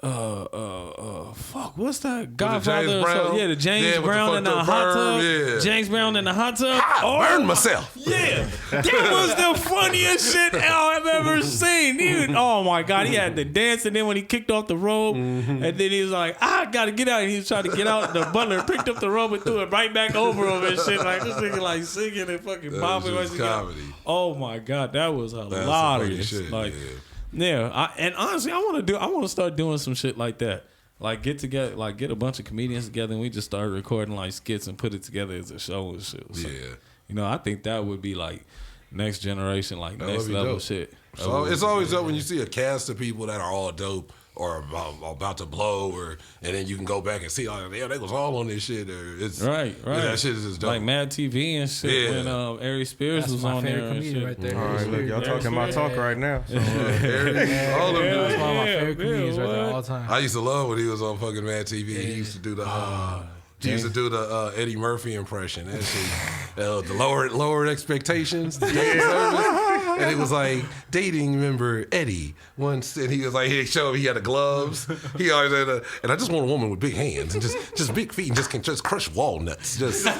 Fuck, what's that? Godfather. The James Brown in the hot tub. Yeah. James Brown in the hot tub. Burn myself. Yeah, that was the funniest shit I've ever seen. Oh my god, he had to dance, and then when he kicked off the robe, and then he was like, I gotta get out. And he was trying to get out. The butler picked up the robe and threw it right back over him and shit. Like this nigga like singing and fucking bobbing. Comedy. Oh my god, that was hilarious. Shit, like. Yeah, and honestly, I want to start doing some shit like that. Like get together, like get a bunch of comedians together, and we just start recording like skits and put it together as a show and shit. So, you know, I think that would be like next generation, like next level dope. Shit. So it's always dope when you see a cast of people that are all dope or about to blow, and then you can go back and see, oh, yeah, they was all on this shit. Or it's right. Yeah, that shit is just dope. Like Mad TV and shit when Ari Spears was on there and shit. Right there. All right, look, y'all talking my talk right now. So, all of them. That's one of my favorite comedians right there all time. I used to love when he was on fucking Mad TV. He used to do the Eddie Murphy impression. That shit, the lowered expectations. The service. And it was like dating member Eddie once, and he was like, he showed he had the gloves. He always had and I just want a woman with big hands and just big feet and just can just crush walnuts. Just as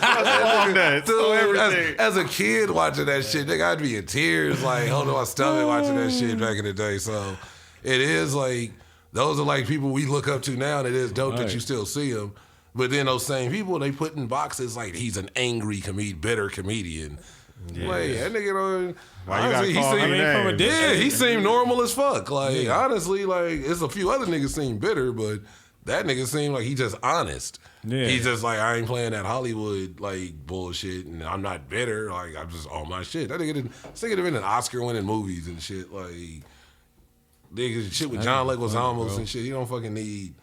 a kid watching that shit, nigga, I'd be in tears, like holding my stomach watching that shit back in the day. So it is like those are like people we look up to now, and it is dope that you still see them. But then those same people, they put in boxes like he's an angry bitter comedian. Yeah. Like, that nigga, he seemed normal as fuck. Like, honestly, like, it's a few other niggas seem bitter, but that nigga seemed like he just honest. Yeah. He's just like, I ain't playing that Hollywood, like, bullshit, and I'm not bitter. Like, I'm just on my shit. That nigga didn't been in Oscar-winning movies and shit. Like, nigga, shit with John Leguizamo and shit. He don't fucking need,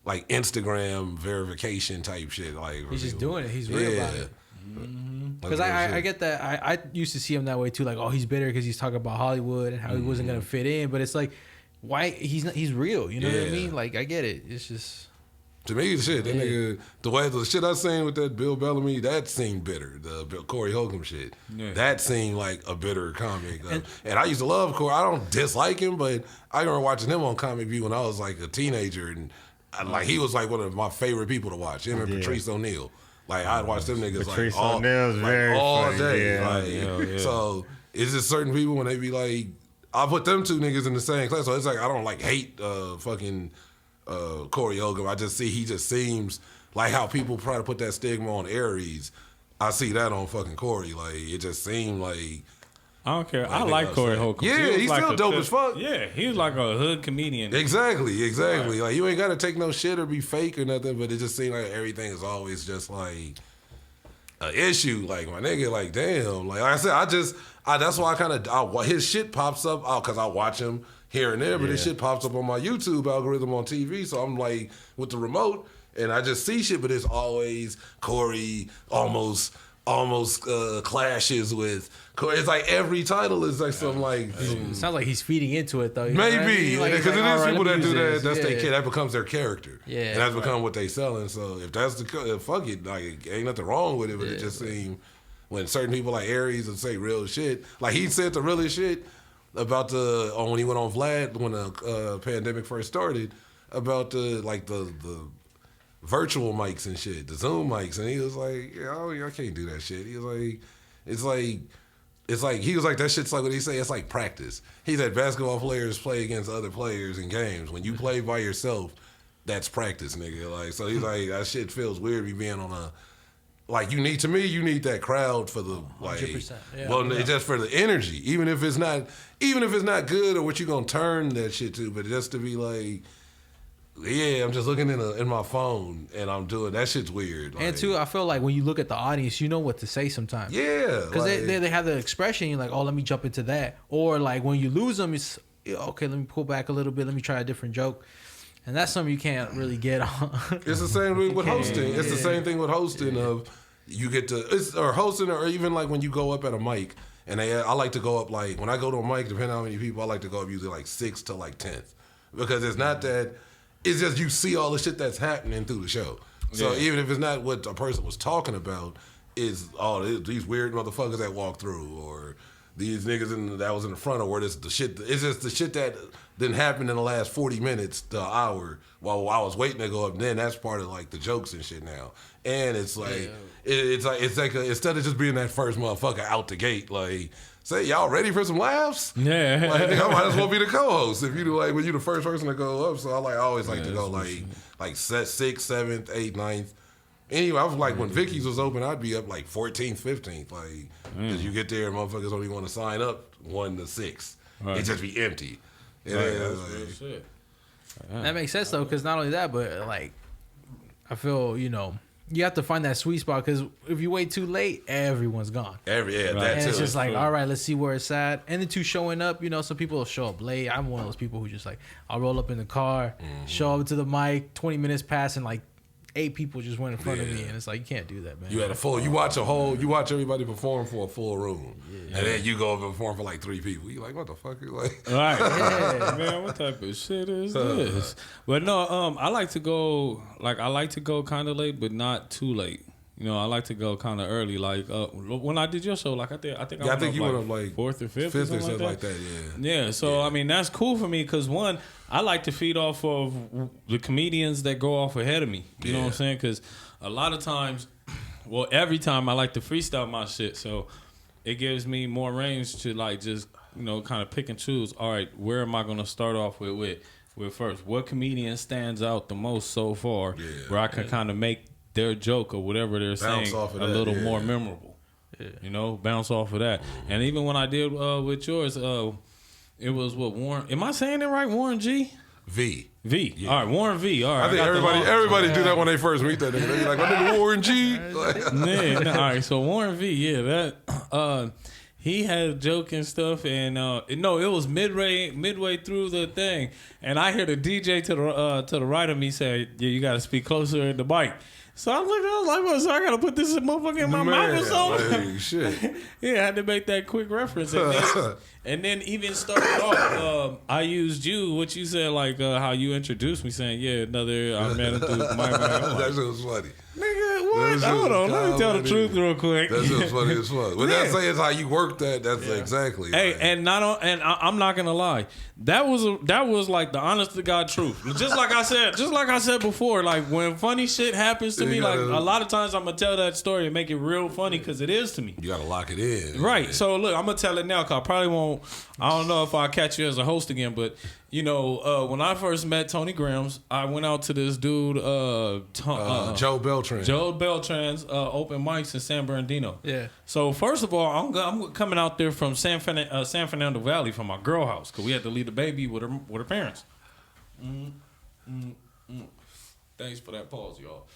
like, Instagram verification type shit. Like, he's just doing it. He's real about it. Because I get that. I used to see him that way too. Like, oh, he's bitter because he's talking about Hollywood and how he wasn't gonna fit in. But it's like, why he's real? You know what I mean? Like, I get it. It's just to me, the shit that nigga, the shit I seen with that Bill Bellamy, that seemed bitter. The Corey Holcomb shit, that seemed like a bitter comic. And I used to love Corey. I don't dislike him, but I remember watching him on Comic View when I was like a teenager, and he was like one of my favorite people to watch. Him and Patrice O'Neal. Like, I'd watch them niggas Patrice like all funny. day. Yeah. So it's just certain people when they be like, I put them two niggas in the same class. So it's like I don't like hate fucking Corey Holcomb. I just see he just seems like how people try to put that stigma on Aries. I see that on fucking Corey. Like, it just seemed like I don't care. I like Corey Holcomb. Yeah, he's like still dope as fuck. Yeah, he was like a hood comedian. Exactly. Right. Like, you ain't got to take no shit or be fake or nothing, but it just seems like everything is always just like an issue. Like, my nigga, like, damn. Like I said, that's why I kind of, his shit pops up because I watch him here and there, but his shit pops up on my YouTube algorithm on TV. So I'm like, with the remote, and I just see shit, but it's always Corey almost almost clashes with. It's like every title is like something like. It sounds like he's feeding into it though. Maybe because it is people that do that. That's that becomes their character. Yeah, and that's become what they selling. So if that's fuck it, like ain't nothing wrong with it. But it just seemed when certain people like Aries would say real shit, like he said the realest shit about when he went on Vlad when the pandemic first started about the virtual mics and shit, the Zoom mics, and he was like, I can't do that shit. He was like, it's like he was like that shit's like what he say. It's like practice. He said basketball players play against other players in games. When you play by yourself, that's practice, nigga. Like so, he's like that shit feels weird me being on a like you need that crowd for the like 100%. Just for the energy, even if it's not good or what you gonna turn that shit to, but just to be like. Yeah, I'm just looking in my phone and I'm doing that shit's weird. Like, and too, I feel like when you look at the audience, you know what to say sometimes. Yeah, because they have the expression. You're like, oh, let me jump into that. Or like when you lose them, it's okay. Let me pull back a little bit. Let me try a different joke. And that's something you can't really get on. It's the same thing with hosting. It's the same thing with hosting of you get to or hosting or even like when you go up at a mic. And I like to go up like when I go to a mic, depending on how many people, I like to go up usually like 6th to like 10th because it's not that. It's just you see all the shit that's happening through the show. So even if it's not what a person was talking about, is these weird motherfuckers that walk through, or these niggas that was in the front, or where this the shit. It's just the shit that didn't happen in the last 40 minutes to an hour while I was waiting to go up. Then that's part of like the jokes and shit now. And it's like it's like instead of just being that first motherfucker out the gate, like. Say y'all ready for some laughs? Yeah, like I might as well be the co-host if you do like when you the first person to go up. So I always like to go like 6th, 7th, 8th, 9th. Anyway, I was like when Vicky's was open, I'd be up like 14th, 15th, like because you get there, motherfuckers don't even want to sign up 1 to 6. It just be empty. Shit. That makes sense though, because not only that, but like I feel you have to find that sweet spot because if you wait too late, everyone's gone. That and too. It's just like, all right, let's see where it's at. And then showing up, some people will show up late. I'm one of those people who just like, I'll roll up in the car, show up to the mic, 20 minutes pass, and like 8 people just went in front of me, and it's like you can't do that, man. You had you watch everybody perform for a full room, and then you go and perform for like 3 people. You like, what the fuck? You like, right? Man, what type of shit is this? But no, I like to go kind of late, but not too late. I like to go kind of early. Like when I did your show, like I think you went up like 4th or 5th or something like that. Yeah. So I mean that's cool for me because one, I like to feed off of the comedians that go off ahead of me. You know what I'm saying? Because a lot of times, every time I like to freestyle my shit, so it gives me more range to like just kind of pick and choose. All right, where am I going to start off with first? What comedian stands out the most so far? Where I can kind of make their joke or whatever they're saying a little more memorable. Bounce off of that. And even when I did with yours, it was Warren. Am I saying it right? Warren G? V. Yeah. All right, Warren V. All right. I think everybody do that when they first meet that nigga. They be like, my nigga Warren G. All right, so Warren V. That he had a joke and stuff, and it was midway through the thing, and I hear the DJ to the right of me say, "Yeah, you got to speak closer in the mic." So I was like, well, so I gotta put this motherfucker in my mouth or something? Like, shit. Yeah, I had to make that quick reference. And then even started off, I used what you said, like how you introduced me, saying, I met him through my man. That shit was funny. Nigga, what? Hold on, let me tell the truth real quick. That shit was funny as fuck. But that's saying how you work that. That's exactly. Hey, like. and I'm not gonna lie. That was like the honest to God truth. Just like I said before, like when funny shit happens to me, like a lot of times I'm gonna tell that story and make it real funny because it is to me. You gotta lock it in. Right. Man. So look, I'm gonna tell it now because I probably won't. I don't know if I'll catch you as a host again, but when I first met Tony Gramz, I went out to this dude, Joe Beltran. Joe Beltran's open mics in San Bernardino. Yeah. So first of all, I'm coming out there from San Fernando Valley from my girl house because we had to leave the baby with her parents. Thanks for that pause, y'all.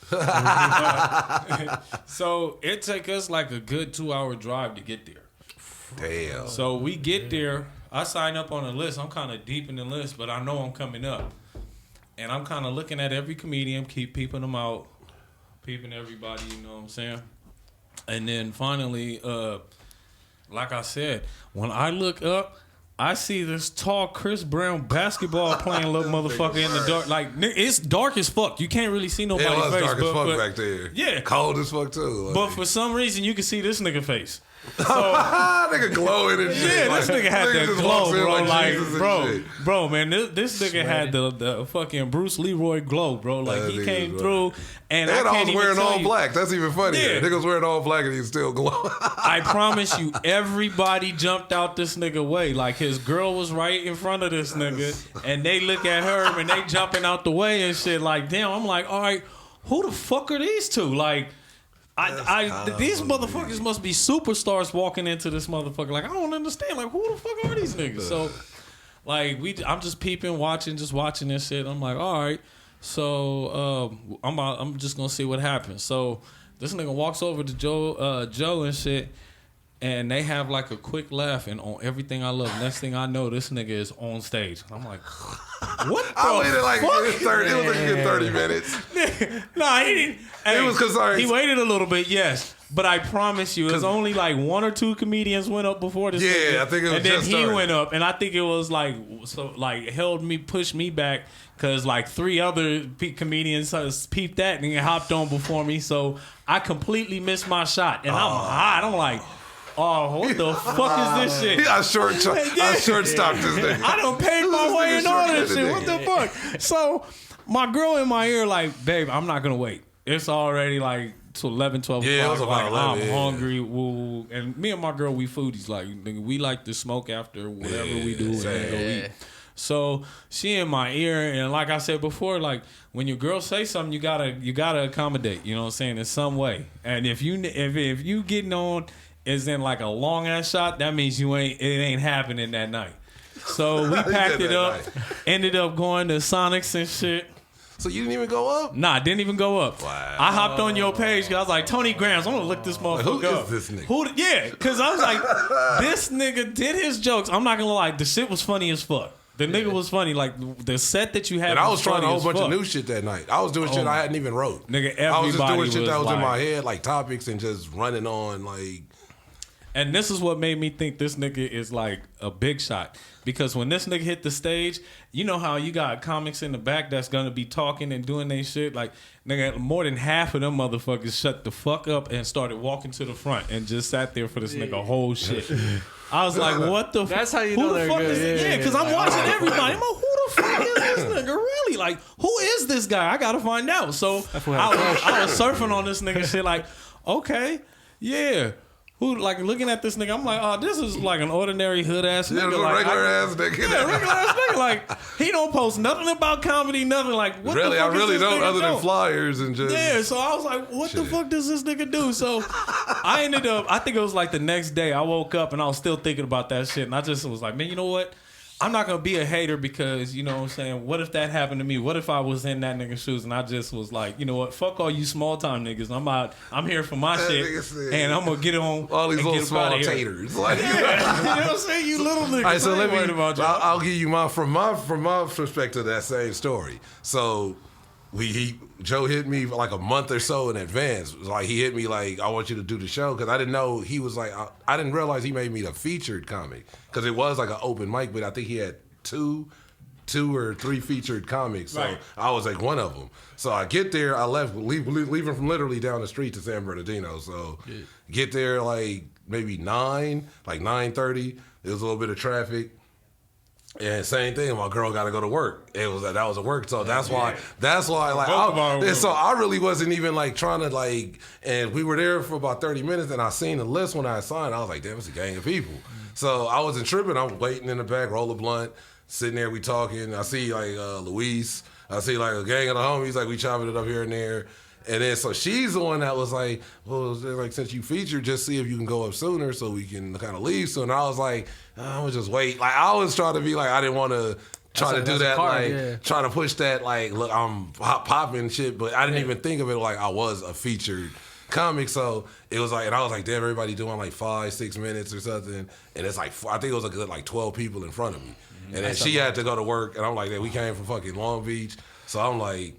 So it took us like a good 2-hour drive to get there. Damn. So we get there. I sign up on a list. I'm kind of deep in the list, but I know I'm coming up. And I'm kind of looking at every comedian, keep peeping them out, peeping everybody, you know what I'm saying? And then finally, like I said, when I look up, I see this tall Chris Brown basketball playing little motherfucker in the dark. Like, it's dark as fuck. You can't really see nobody's face. It was dark as fuck but, back there. Yeah. Cold as fuck, too. Like. But for some reason, you can see this nigga face. So, nigga glowing and shit. Yeah, this nigga had that glow, bro. Like, bro, man, this nigga had the fucking Bruce Leroy glow, bro. Like, he came through, and I was can't wearing even all you. black. That's even funnier. Yeah. Nigga was wearing all black and he was still glowing. I promise you, everybody jumped out this nigga way. Like, his girl was right in front of this nigga, and they look at her and they jumping out the way and shit. Like, damn, I'm like, all right, who the fuck are these two? Like, these motherfuckers must be superstars walking into this motherfucker. Like, I don't understand. Like, who the fuck are these niggas? So, like, I'm just peeping, watching this shit. I'm like, all right. So, I'm just gonna see what happens. So, this nigga walks over to Joe and shit, and they have like a quick laugh, and on Everything I Love. Next thing I know, this nigga is on stage. I'm like, what the I waited like fuck? 30. It was like a good 30 minutes. Nah, he didn't. Hey, It was because he waited a little bit, yes. But I promise you, it's only like one or two comedians went up before this. Yeah, nigga, I think it was and then just he started. went up, and I think it was like pushed me back because like three other comedians peeped that and hopped on before me, so I completely missed my shot, and I'm hot. I'm like, oh, what the fuck is this shit? I short stopped this nigga. I done paid my way and all that short shit. What the fuck? So my girl in my ear like, babe, I'm not gonna wait. It's already like to 11, 12 Yeah, it was o'clock. about Like, 11, I'm yeah. hungry. Woo. And me and my girl, we foodies. Like, nigga, we like to smoke after whatever we do and then go eat. So she in my ear, and like I said before, like when your girl say something, you gotta accommodate. You know what I'm saying, in some way. And if you getting on is in like a long ass shot, that means it ain't happening that night. So we packed it up, ended up going to Sonics and shit. So you didn't even go up? Nah, didn't even go up. Wow. I hopped on your page because I was like, Tony Gramz, I'm gonna look this motherfucker up. Who is this nigga? Yeah, because I was like, this nigga did his jokes. I'm not gonna lie, the shit was funny as fuck. The nigga was funny. Like, the set that you had. And I was trying a whole bunch fuck. of new shit that night. I was doing shit I hadn't even wrote. Nigga, I was just doing everybody shit that was in my like- head, like topics, and just running on like. And this is what made me think this nigga is like a big shot. Because when this nigga hit the stage, you know how you got comics in the back that's gonna be talking and doing their shit. Like, nigga, more than half of them motherfuckers shut the fuck up and started walking to the front and just sat there for this nigga whole shit. I was like, what the fuck? That's how you who know the they're fuck good. is it? Yeah, because I'm watching everybody. I'm like, who the fuck is this nigga? Really? Like, who is this guy? I gotta find out. So I was surfing on this nigga shit like, okay, yeah. Who, like, looking at this nigga, I'm like, oh, this is like an ordinary hood ass Yeah, nigga. a Like, regular ass nigga. yeah, regular ass nigga. Like, he don't post nothing about comedy, nothing. Like, what Really, the I fuck really is this don't, nigga other than do? flyers and just. Yeah, so I was like, what the fuck does this nigga do? So I ended up, I think it was like the next day, I woke up and I was still thinking about that shit. And I just was like, man, you know what? I'm not going to be a hater because, you know what I'm saying, what if that happened to me? What if I was in that nigga's shoes and I just was like, you know what? Fuck all you small time niggas. I'm here for my shit. nigga said, And I'm going to get on. all these and little get up outta small here. taters. Like, Yeah, you know what I'm saying? You little niggas. All right, so I ain't let worried me. about you. I'll give you from my perspective that same story. So Joe hit me like a month or so in advance. Like he hit me like, I want you to do the show because I didn't know he was like I didn't realize he made me the featured comic because it was like an open mic, but I think he had two or three featured comics. So Right. I was like one of them. So I get there, I leaving from literally down the street to San Bernardino. So get there like maybe 9:30. There was a little bit of traffic. And same thing, my girl got to go to work. That was a work, so that's why like Both of our and so I really wasn't even like trying to like. And we were there for about 30 minutes, and I seen the list when I signed. I was like, damn, it's a gang of people. So I wasn't tripping. I'm waiting in the back, roll a blunt, sitting there, we talking. I see like Luis. I see like a gang of the homies, like we chopping it up here and there. And then so she's the one that was like, well, like since you featured, just see if you can go up sooner so we can kind of leave soon. I was like, I'm gonna just wait. Like I was trying to be like, I didn't want to try to do that, try to push that, like, look, I'm popping shit, but I didn't even think of it like I was a featured comic. So it was like, and I was like, damn, everybody doing like 5-6 minutes or something, and it's like I think it was a good like 12 people in front of me, and then she had to go to work, and I'm like, we came from fucking Long Beach, so I'm like,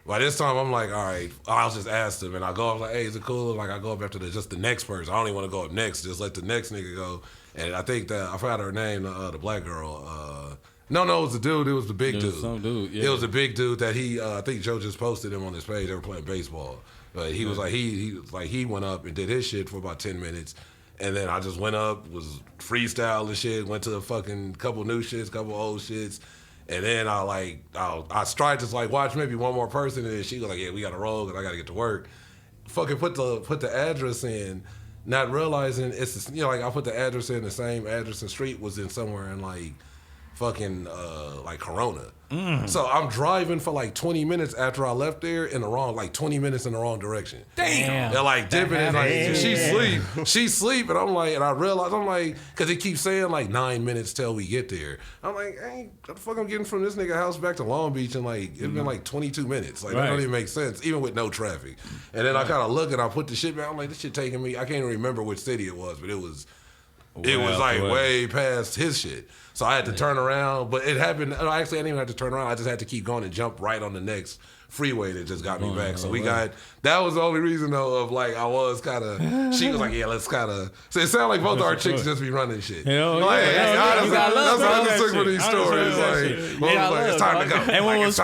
By this time, I'm like, all right. I'll just ask them, and I go up like, hey, is it cool? Like I go up after just the next person. I don't even want to go up next. Just let the next nigga go. And I think that I forgot her name, the black girl. No, it was the dude. It was the big dude. Some dude. Yeah. It was the big dude that he. I think Joe just posted him on his page. They were playing baseball. But he was like he went up and did his shit for about 10 minutes. And then I just went up, was freestyle and shit, went to a fucking couple new shits, couple old shits. And then I tried to like watch maybe one more person, and then she was like, yeah, we got to roll because I got to get to work. Fucking put the address in, not realizing it's, like I put the address in, the same address and street was in somewhere in like fucking like Corona. So I'm driving for like 20 minutes after I left there in the wrong, like 20 minutes in the wrong direction. Damn. They're like dipping and like she sleep, and I'm like, and I realize I'm like, because it keeps saying like 9 minutes till we get there. I'm like, hey, what the fuck I'm getting from this nigga house back to Long Beach, and like it's been like 22 minutes. Like that don't even make sense, even with no traffic. And then I kind of look and I put the shit back. I'm like, this shit taking me. I can't even remember which city it was, but it was like way past his shit. So I had to turn around, but it happened. Actually, I didn't even have to turn around. I just had to keep going and jump right on the next freeway that just got me back. So that was the only reason though of like I was kind of. She was like, yeah, let's kind of. So it sounded like both our chicks just be running shit. Hell like, yeah. That's what I just took from these stories. Like, it's time to go. And what was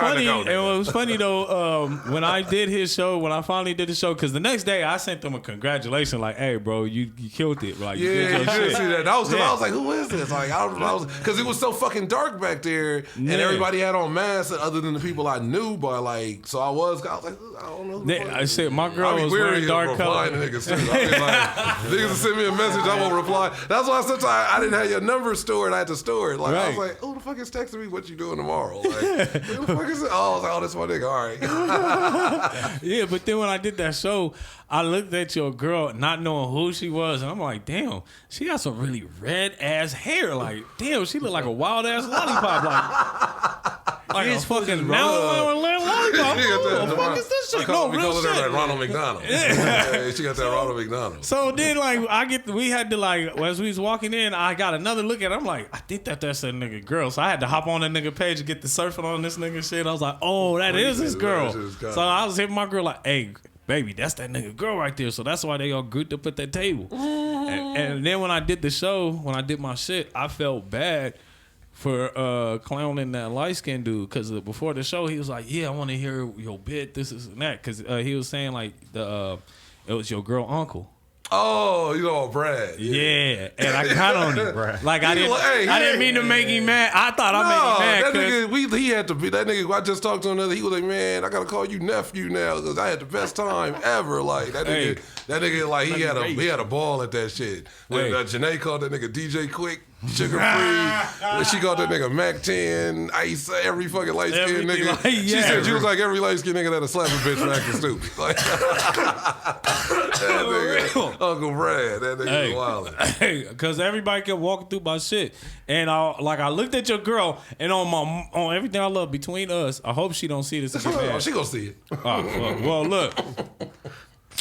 funny though, when I did his show, when I finally did the show, because the next day I sent them a congratulations, like, hey, bro, you killed it. Like, you did see that. I was like, who is this? Like, I was because it was so fucking dark back there, and everybody had on masks other than the people I knew. But like, so I was like, I don't know. I said my girl was wearing dark color. Niggas too. I mean, like, niggas will send me a message, I won't reply. That's why sometimes I didn't have your number stored. I had to store it. Like I was like, who the fuck is texting me? What you doing tomorrow? Like, who the fuck is it? Oh, I was like, oh, that's my nigga. All right. Yeah, but then when I did that show, I looked at your girl, not knowing who she was, and I'm like, damn, she got some really red ass hair. Like, damn, she look like a wild ass lollipop. Like a fucking lollipop. What the fuck is this shit? No, real shit. That Ronald McDonald. Yeah, she got that Ronald McDonald. So then, like, we had to, like, as we was walking in, I got another look at it. I'm like, I think that's a nigga girl. So I had to hop on that nigga page and get the surfing on this nigga shit. I was like, oh, that is his girl. So I was hitting my girl like, hey, baby, that's that nigga girl right there. So that's why they all grouped up at that table. And then when I did the show, when I did my shit, I felt bad for clowning that light-skinned dude, because before the show he was like, yeah, I want to hear your bit, this is and that, because he was saying like it was your girl uncle. Oh, you know, Brad. Yeah, and I got on him. Like I didn't mean to make him mad. I thought I made him mad. That nigga, he had to be that nigga. I just talked to another. He was like, man, I gotta call you nephew now because I had the best time ever. Like that nigga, like he had a ball at that shit. When Janae called that nigga DJ Quick. Sugar free. She called that nigga Mac 10, Ice, every fucking light skinned nigga. Like, she said you was like every light skinned nigga that'll slap a bitch for acting stupid. Like, that nigga, Uncle Brad, that nigga was wild. Hey, because everybody kept walking through my shit. And I looked at your girl, and on everything I love between us, I hope she don't see this. She gonna see it. Well, look.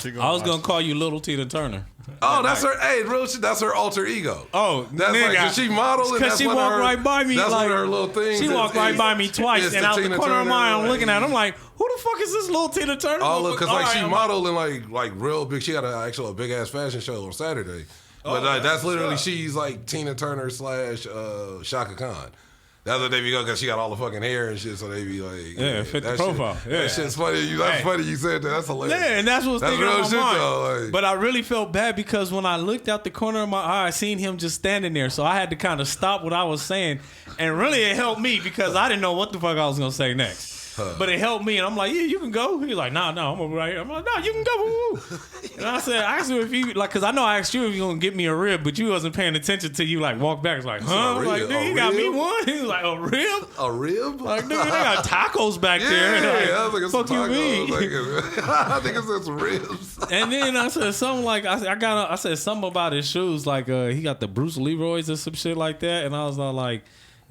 I was gonna call you Little Tina Turner. Oh, that's her. Hey, real shit. That's her alter ego. Oh, that's nigga. Like, she modeled because she walked right by me. That's like, one of her little things. She walked right by me twice, and out the corner of my eye, I'm looking at her. I'm like, who the fuck is this Little Tina Turner? Oh, because like she modeled in like real big. She had a big ass fashion show on Saturday. But that's literally she's like Tina Turner / Shaka Khan. That's what they be going because she got all the fucking hair and shit. So they be like, fit the profile. That shit's funny. That's funny you said that. That's hilarious. Yeah, and that's what's thinking on my mind. Though, like. But I really felt bad because when I looked out the corner of my eye, I seen him just standing there. So I had to kind of stop what I was saying, and really it helped me because I didn't know what the fuck I was gonna say next. But it helped me, and I'm like, yeah, you can go. He's like, no, I'm over right here. I'm like, no, you can go. And I asked him if he, like, because I know I asked you if you gonna get me a rib, but you wasn't paying attention till you like walked back. It's like, huh? I'm like, nigga, you got me one. He was like, a rib? A rib? Like, nigga, they got tacos back there. Like, I was like, it's fuck you mean? I think it's some ribs. And then I said something like, I said something about his shoes, like he got the Bruce Leroy's or some shit like that, and I was like.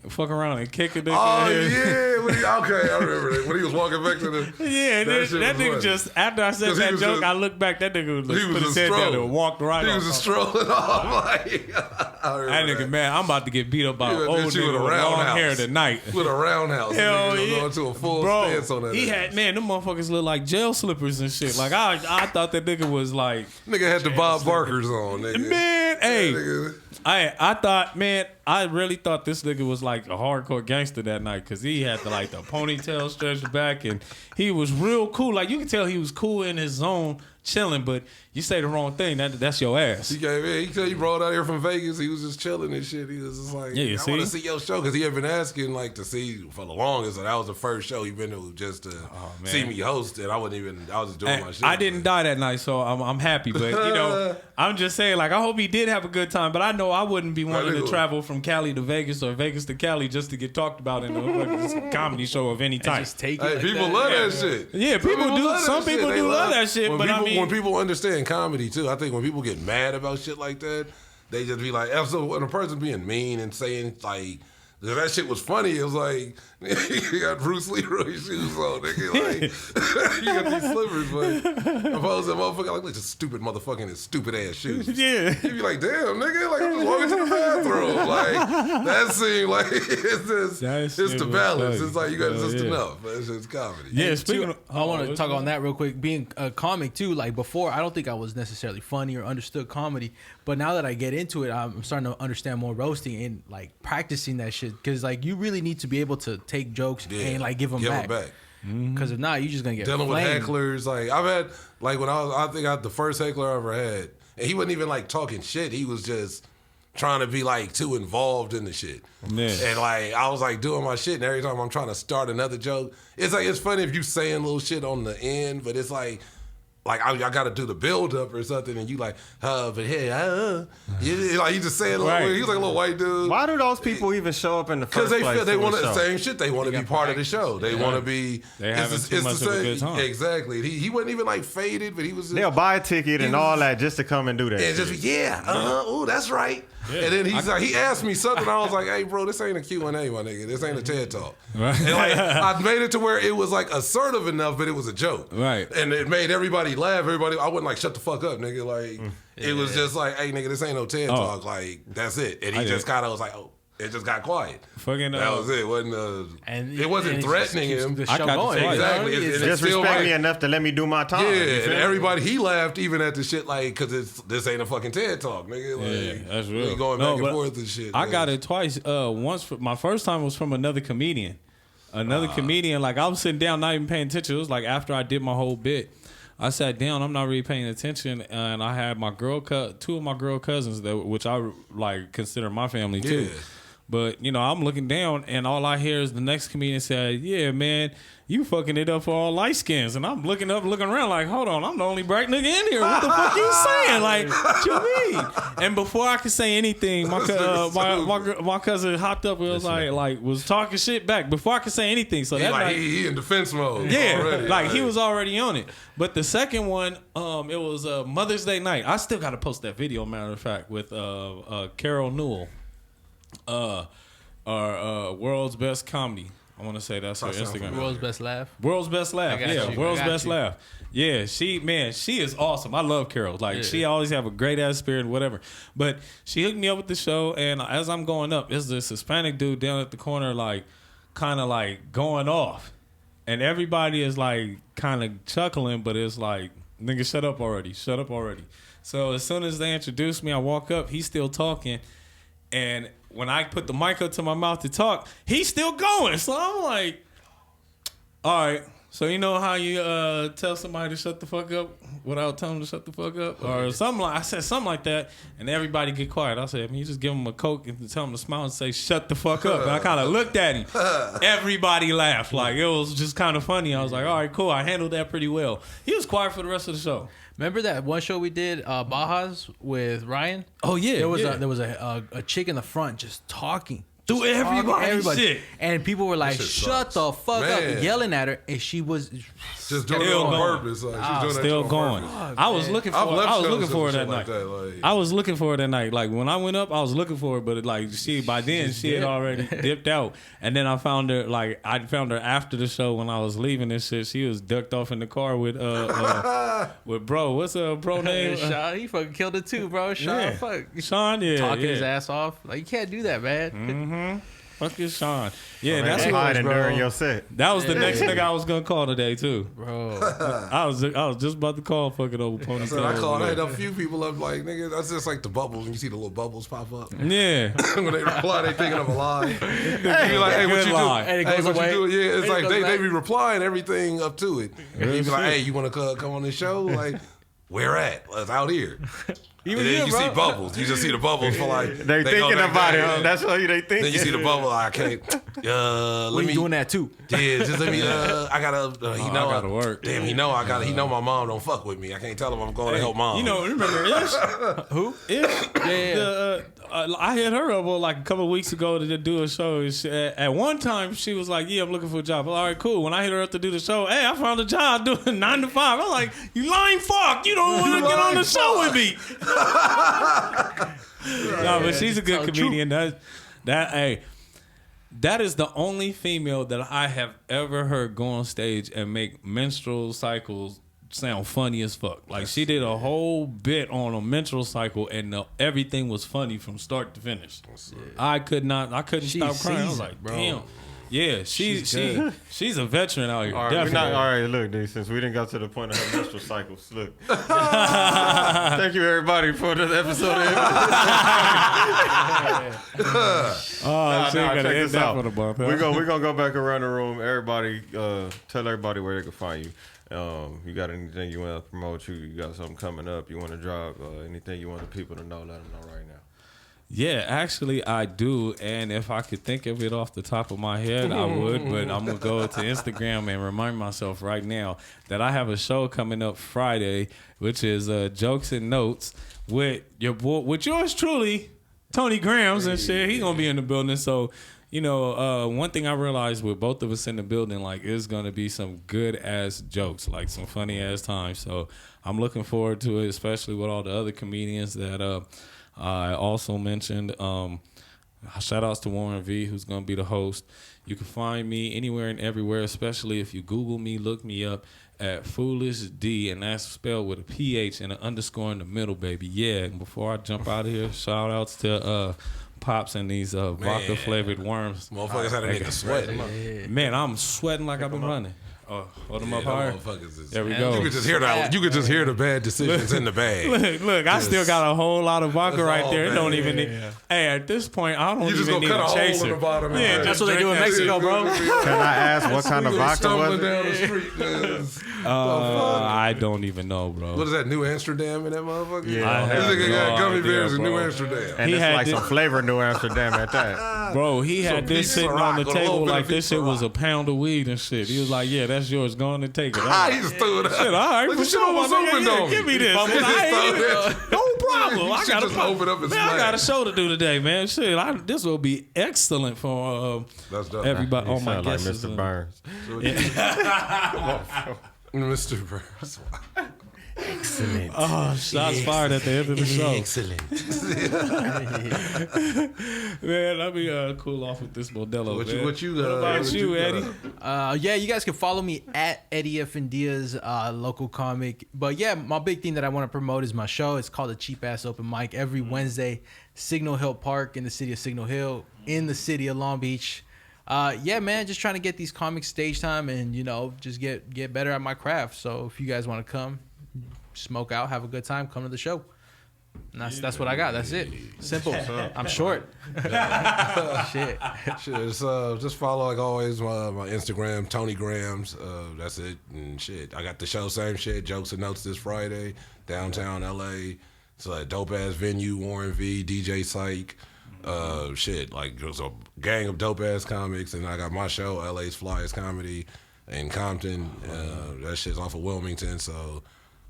Fuck around and kick a nigga. Oh yeah, I remember that. When he was walking back to the... Yeah, that nigga just, after I said that joke, I looked back, that nigga put his head down and walked right off. He was just strolling off. Like, that nigga, man, I'm about to get beat up by an old nigga with long hair tonight. With a roundhouse. Hell yeah. Going to a full Bro, stance on that. He had, man, them motherfuckers look like jail slippers and shit. Like, I thought that nigga was like... Nigga had the Bob Barkers on, nigga. Man, hey. Nigga. I thought, man, I really thought this nigga was like a hardcore gangster that night because he had the ponytail stretched back and he was real cool. Like, you could tell he was cool in his zone, chilling, but you say the wrong thing, that's your ass. He brought out here from Vegas. He was just chilling and shit. He was just like, I want to see your show because he had been asking to see for the longest. So that was the first show he been to just to see me host, and I was just doing my shit. I didn't die that night, so I'm happy. But I'm just saying, I hope he did have a good time. But I know I wouldn't be wanting to travel from Cali to Vegas or Vegas to Cali just to get talked about in a comedy show of any type. Just take it. People love that shit. Yeah, people do. Some people do love that shit. But when people understand comedy too, I think when people get mad about shit like that, they just be like, so when a person being mean and saying like that shit was funny, it was like you got Bruce Leroy shoes on, nigga. Like you got these slippers, but opposed to motherfucker like just stupid motherfucking his stupid ass shoes. Yeah, you be like, damn, nigga, like I'm just walking to the bathroom. Like that seemed like it's the balance. Funny. It's like you got just enough. It's just comedy. Yeah, I want to talk on that real quick. Being a comic too, like before, I don't think I was necessarily funny or understood comedy, but now that I get into it, I'm starting to understand more roasting and like practicing that shit. Because like you really need to be able to take jokes and like give them back. Because if not, you're just gonna get dealing flamed. with hecklers. Like I've had like when I think the first heckler I ever had, and he wasn't even like talking shit. He was just trying to be like too involved in the shit. Yeah. And like I was like doing my shit, and every time I'm trying to start another joke, it's like it's funny if you saying little shit on the end, but it's like I got to do the build up or something, and you like, but hey, like you just saying, he's like a little white dude. Why do those people even show up in the first place? Because they want the same shit. They want to be part of the show. They want to be. They having too much of a good time. Exactly. He wasn't even like faded, but he was. They'll buy a ticket and all that just to come and do that. And just oh, that's right. Yeah. And then he asked me something. I was like, hey, bro, this ain't a Q&A, my nigga. This ain't a TED Talk. Right. And like, I made it to where it was like assertive enough, but it was a joke. Right. And it made everybody laugh. I wasn't like, shut the fuck up, nigga. Like, it was just like, hey, nigga, this ain't no TED Talk. Like, that's it. And he just kind of was like, oh. It just got quiet. Fucking that was it. It wasn't threatening him. The show going. Exactly. It's just respect me enough to let me do my time. Yeah, and everybody, he laughed even at the shit like, because this ain't a fucking TED Talk, nigga. Like, that's real. We going back and forth and shit. I got it twice. Once, my first time was from another comedian. Comedian, like I was sitting down, not even paying attention. It was like after I did my whole bit. I sat down, I'm not really paying attention, and I had my two of my girl cousins, which I like consider my family too. Yeah. But, I'm looking down, and all I hear is the next comedian say, yeah, man, you fucking it up for all light skins. And I'm looking around like, hold on, I'm the only black nigga in here. What the fuck you saying? Like, what you mean? And before I could say anything, my cousin hopped up and was was talking shit back before I could say anything. So he in defense mode. Yeah, already, he was already on it. But the second one, it was Mother's Day night. I still got to post that video, matter of fact, with Carol Newell. Our World's Best Comedy. I want to say that's her Instagram. World's Best Laugh. World's Best Laugh. Yeah, World's Best Laugh. Yeah, she is awesome. I love Carol. Like she always have a great ass spirit, whatever. But she hooked me up with the show, and as I'm going up, there's this Hispanic dude down at the corner, like kind of like going off, and everybody is like kind of chuckling, but it's like, nigga, shut up already. So as soon as they introduce me, I walk up. He's still talking. And when I put the mic up to my mouth to talk, he's still going. So I'm like, all right. So you know how you tell somebody to shut the fuck up without telling them to shut the fuck up? Or something like, I said something like that, and everybody get quiet. I said, you just give them a Coke and tell them to smile and say, shut the fuck up. And I kind of looked at him. Everybody laughed. Like, it was just kind of funny. I was like, all right, cool. I handled that pretty well. He was quiet for the rest of the show. Remember that one show we did, Bajas, with Ryan? Oh, yeah. There was a chick in the front just talking through everybody's shit. And people were like, shit "Shut sucks. the fuck Man. up!" yelling at her, and she was Just doing it Still on going. purpose. Like, she's doing that Still shit on going. purpose. I was looking for. I've left I was shows looking for her and that shit night. like that, like- I was looking for her that night. Like when I went up, I was looking for her, but like by then she had already dipped out. And then I found her. Like I found her after the show when I was leaving and shit. She was ducked off in the car with bro. What's her bro name? Sean, he fucking killed it too, bro. Sean, fuck. Sean, yeah, Talking yeah. his ass off. Like, you can't do that, man. Fuck is Sean. Yeah, That's that's who it was, hiding bro. during your set. That was the next nigga I was gonna call today too. Bro. I was just about to call fucking over I said, I ponytail. had a few people up like, nigga, that's just like the bubbles. When you see the little bubbles pop up. Yeah. When they reply, they thinking of a lie. Hey, like, hey, what Good you lie. do? And it Hey, goes what away. you do? Yeah, it's And it like goes they back. be replying everything up to it. And you be like, hey, you want to come on this show? Like, where at? It's out here. Even And then you, you bro. see bubbles. You just see the bubbles for like. They go thinking back about down. it. That's what they think. Then you see the bubble. I can't. Let We me doing that too. Yeah, just let me. I gotta. He know I gotta work. Damn, he know I gotta. He know my mom don't fuck with me. I can't tell him I'm going to help mom. You know, remember Ish? Who? Ish? Yeah. I hit her up like a couple of weeks ago to do a show. At one time, she was like, "Yeah, I'm looking for a job." Well, all right, cool. When I hit her up to do the show, hey, I found a job doing 9 to 5. I'm like, "You lying fuck! You don't want to get on the show with me." No, but she's a good comedian. That is the only female that I have ever heard go on stage and make menstrual cycles sound funny as fuck. Like she did a whole bit on a menstrual cycle and everything was funny from start to finish. I couldn't stop crying. I was like, bro. damn. Yeah, she's a veteran out here. All right, definitely. all right, look, dude, since we didn't got to the point of her menstrual cycles, look. Thank you, everybody, for this episode. Check this out. For the bump, huh? We're gonna go back around the room. Everybody, tell everybody where they can find you. You got anything you want to promote? You got something coming up? You want to drop? Anything you want the people to know? Let them know right now. Yeah, actually, I do. And if I could think of it off the top of my head, I would. But I'm going to go to Instagram and remind myself right now that I have a show coming up Friday, which is Jokes and Notes with your boy, with yours truly, Tony Gramz and shit. He's going to be in the building. So, you know, one thing I realized with both of us in the building, like, is going to be some good-ass jokes, like some funny-ass times. So I'm looking forward to it, especially with all the other comedians that I also mentioned. Shout outs to Warren V, who's going to be the host. You can find me anywhere and everywhere, especially if you Google me, look me up at Phoolish Dee, and that's spelled with a PH and an underscore in the middle, baby. Yeah, and before I jump out of here, shout outs to Pops and these vodka flavored worms. Motherfuckers had a nigga sweating. Man, I'm sweating like I've been running. Oh, hold them up higher. There we go. You could just hear that. You could just hear the bad decisions in the bag. Look, I still got a whole lot of vodka That's right all there. It bad. don't even need. Hey, at this point, I don't You just even gonna need cut a a hole in chaser. the bottom. Yeah, and just That's what they do in drink that Mexico, bro. Can I ask what kind of vodka was Stumbling it? down the street. shit. I don't even know, bro. What is that? New Amsterdam in that motherfucker? Yeah. I This have nigga no got gummy idea, bears in bro. New Amsterdam. And He it's had like this- some flavor New Amsterdam at that. Bro, he had Some this beef sitting on Ciroc the with a table little bit like of this beef shit was Ciroc. a pound of weed and shit. He was like, "Yeah, that's yours. Go on and take it." Ah, he just threw it up. Shit, all right, Look, for the shit sure, almost my nigga. opened Yeah, on me. give me this. He Man, just I ain't threw even- it. no problem. You I should got just open up and man, I got a smash. show to do today, man. Shit, this will be excellent for That's dope. everybody. You Oh my sound like guests. Mr. Burns. Mr. Burns. Excellent. Oh, shots fired at the end of the show. Excellent. Man, let me cool off with this Modelo. What man. you got? What about What you, you Eddie? got? Yeah, you guys can follow me at Eddie F. and Diaz, local comic. But yeah, my big thing that I want to promote is my show. It's called the Cheap Ass Open Mic every Wednesday, Signal Hill Park in the city of Signal Hill, in the city of Long Beach. Yeah, man, just trying to get these comics stage time and, you know, just get better at my craft. So if you guys want to come, smoke out, have a good time, come to the show. And that's what I got. That's it. Simple. I'm short. Shit. Shit, so just follow like always my Instagram, Tony Gramz. That's it. And shit, I got the show, same shit. Jokes and Notes this Friday, downtown LA. It's a dope ass venue. Warren V, DJ Psych. Shit, like there's a gang of dope ass comics, and I got my show, LA's Flyest Comedy in Compton. That shit's off of Wilmington, so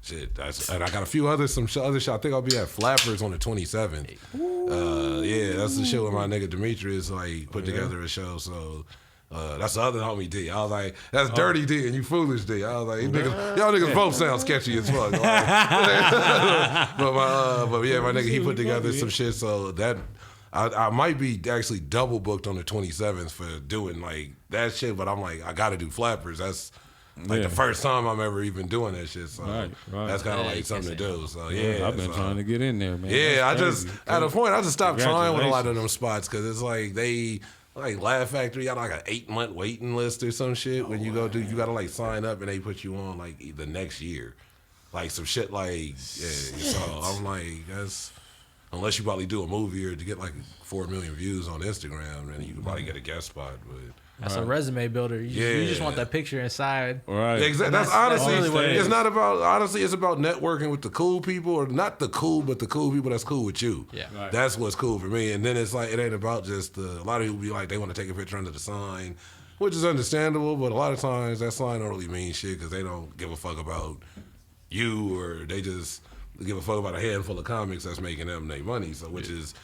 Shit, and I got a few other some other shit. I think I'll be at Flappers on the 27th. Yeah, that's the shit with my nigga Demetrius. Like put together a show. So that's the other homie D. I was like, that's Dirty D and you Foolish D. I was like, y'all niggas both sound sketchy as fuck. Like, but yeah, my nigga he put together some shit. So that I might be actually double booked on the 27th for doing like that shit. But I'm like, I got to do Flappers. That's like the first time I'm ever even doing that shit, so that's kind of like something to do. So yeah, I've been trying to get in there, man. Yeah, That's I just crazy. at a point I just stopped trying with a lot of them spots because it's like they like Laugh Factory got like an 8-month waiting list or some shit. When you go do, you gotta like sign up and they put you on like the next year, like some shit like yeah. So I'm like that's. Unless you probably do a movie or to get like 4 million views on Instagram, then you can probably get a guest spot. But that's a resume builder. You just want that picture inside. Right. Exactly. That's honestly really what it is. It's not about honestly. It's about networking with the cool people, or not the cool, but the cool people that's cool with you. Yeah, right. That's what's cool for me. And then it's like it ain't about just a lot of people be like they want to take a picture under the sign, which is understandable. But a lot of times that sign don't really mean shit because they don't give a fuck about you, or they just give a fuck about a handful of comics that's making them their money. So which is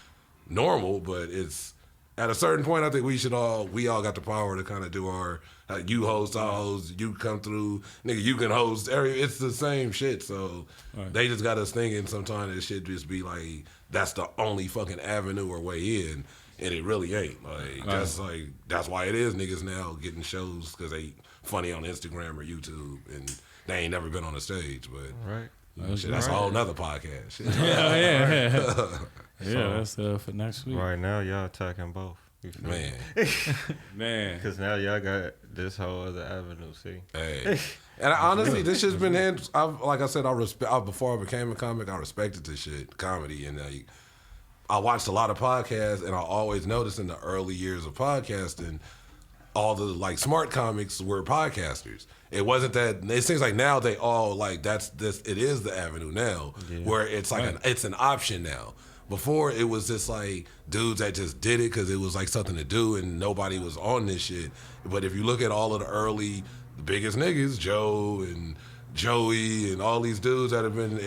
normal, but it's. At a certain point, I think we all got the power to kind of do our, you host, I host, you come through, nigga, you can host. It's the same shit. So they just got us thinking sometimes this shit just be like, that's the only fucking avenue or way in. And it really ain't. That's why it is niggas now getting shows because they funny on Instagram or YouTube and they ain't never been on a stage. But that's a whole nother podcast. Shit. Yeah, that's for next week. Right now, y'all attacking both. Man. Because now y'all got this whole other avenue, see? Hey. And honestly, this shit's been like I said, before I became a comic, I respected this shit, comedy. And I watched a lot of podcasts, and I always noticed in the early years of podcasting, all the like smart comics were podcasters. It wasn't that. It seems like now they all like it is the avenue now, where it's like it's an option now. Before it was just like dudes that just did it because it was like something to do and nobody was on this shit. But if you look at all of the early, the biggest niggas, Joe and Joey and all these dudes that have been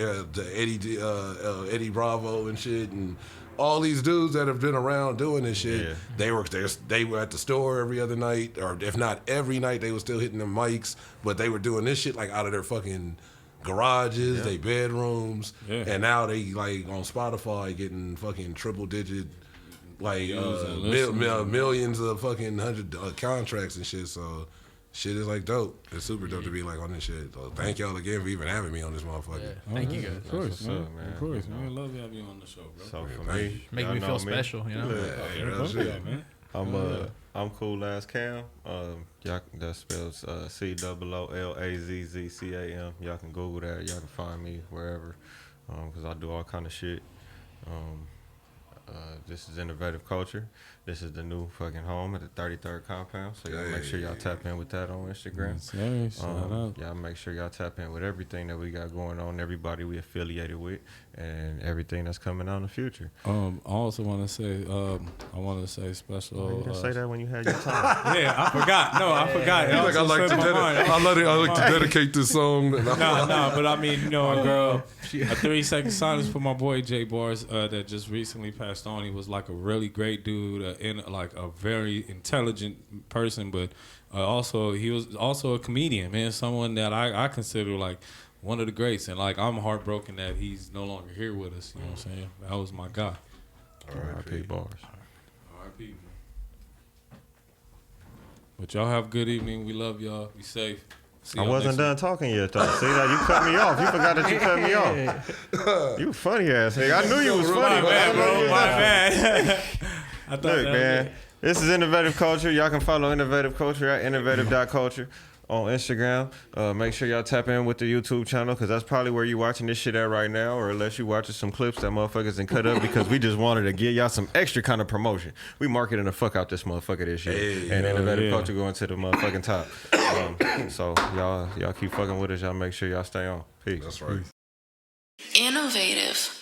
Eddie Bravo and shit, and all these dudes that have been around doing this shit, they were at the store every other night, or if not every night, they were still hitting them mics, but they were doing this shit like out of their fucking garages, they bedrooms, and now they like on Spotify getting fucking triple digit like millions of fucking hundred contracts and shit. So shit is like dope. It's super dope to be like on this shit. So thank y'all again for even having me on this motherfucker. Yeah. Thank you guys. Of course, man. Of course, man. I love having you on the show, bro. So for me, Making me feel special, you know? Yeah, shit. Man. I'm Cool Ass Cam. Y'all that spells COOLAZZCAM. Y'all can Google that. Y'all can find me wherever, because I do all kind of shit. This is Innovative Culture. This is the new fucking home at the 33rd compound. So y'all make sure y'all tap in with that on Instagram. Y'all make sure y'all tap in with everything that we got going on, everybody we affiliated with, and everything that's coming out in the future. I also want to say, special. You can say that when you had your time. Yeah, I forgot. No, I forgot. I like to dedicate this song. No, but I mean, you know, girl, a 30-second silence for my boy Jay Bars that just recently passed on. He was like a really great dude, like a very intelligent person, but also he was also a comedian, man. Someone that I consider like one of the greats, and like I'm heartbroken that he's no longer here with us. You know what I'm saying? That was my guy. R.I.P. Bars. R.I.P. man. But y'all have a good evening. We love y'all. Be safe. I wasn't done talking yet, though. See, that you cut me off. You forgot that you cut me off. You funny ass nigga. I knew you was funny. My bad, bro. My bad. Look, man. This is Innovative Culture. Y'all can follow Innovative Culture at innovative.culture on Instagram. Make sure y'all tap in with the YouTube channel, because that's probably where you watching this shit at right now, or unless you watching some clips that motherfuckers done cut up, because we just wanted to give y'all some extra kind of promotion. We marketing the fuck out this motherfucker this year. And Innovative Culture going to the motherfucking top. So y'all keep fucking with us. Y'all make sure y'all stay on. Peace. That's right. Innovative.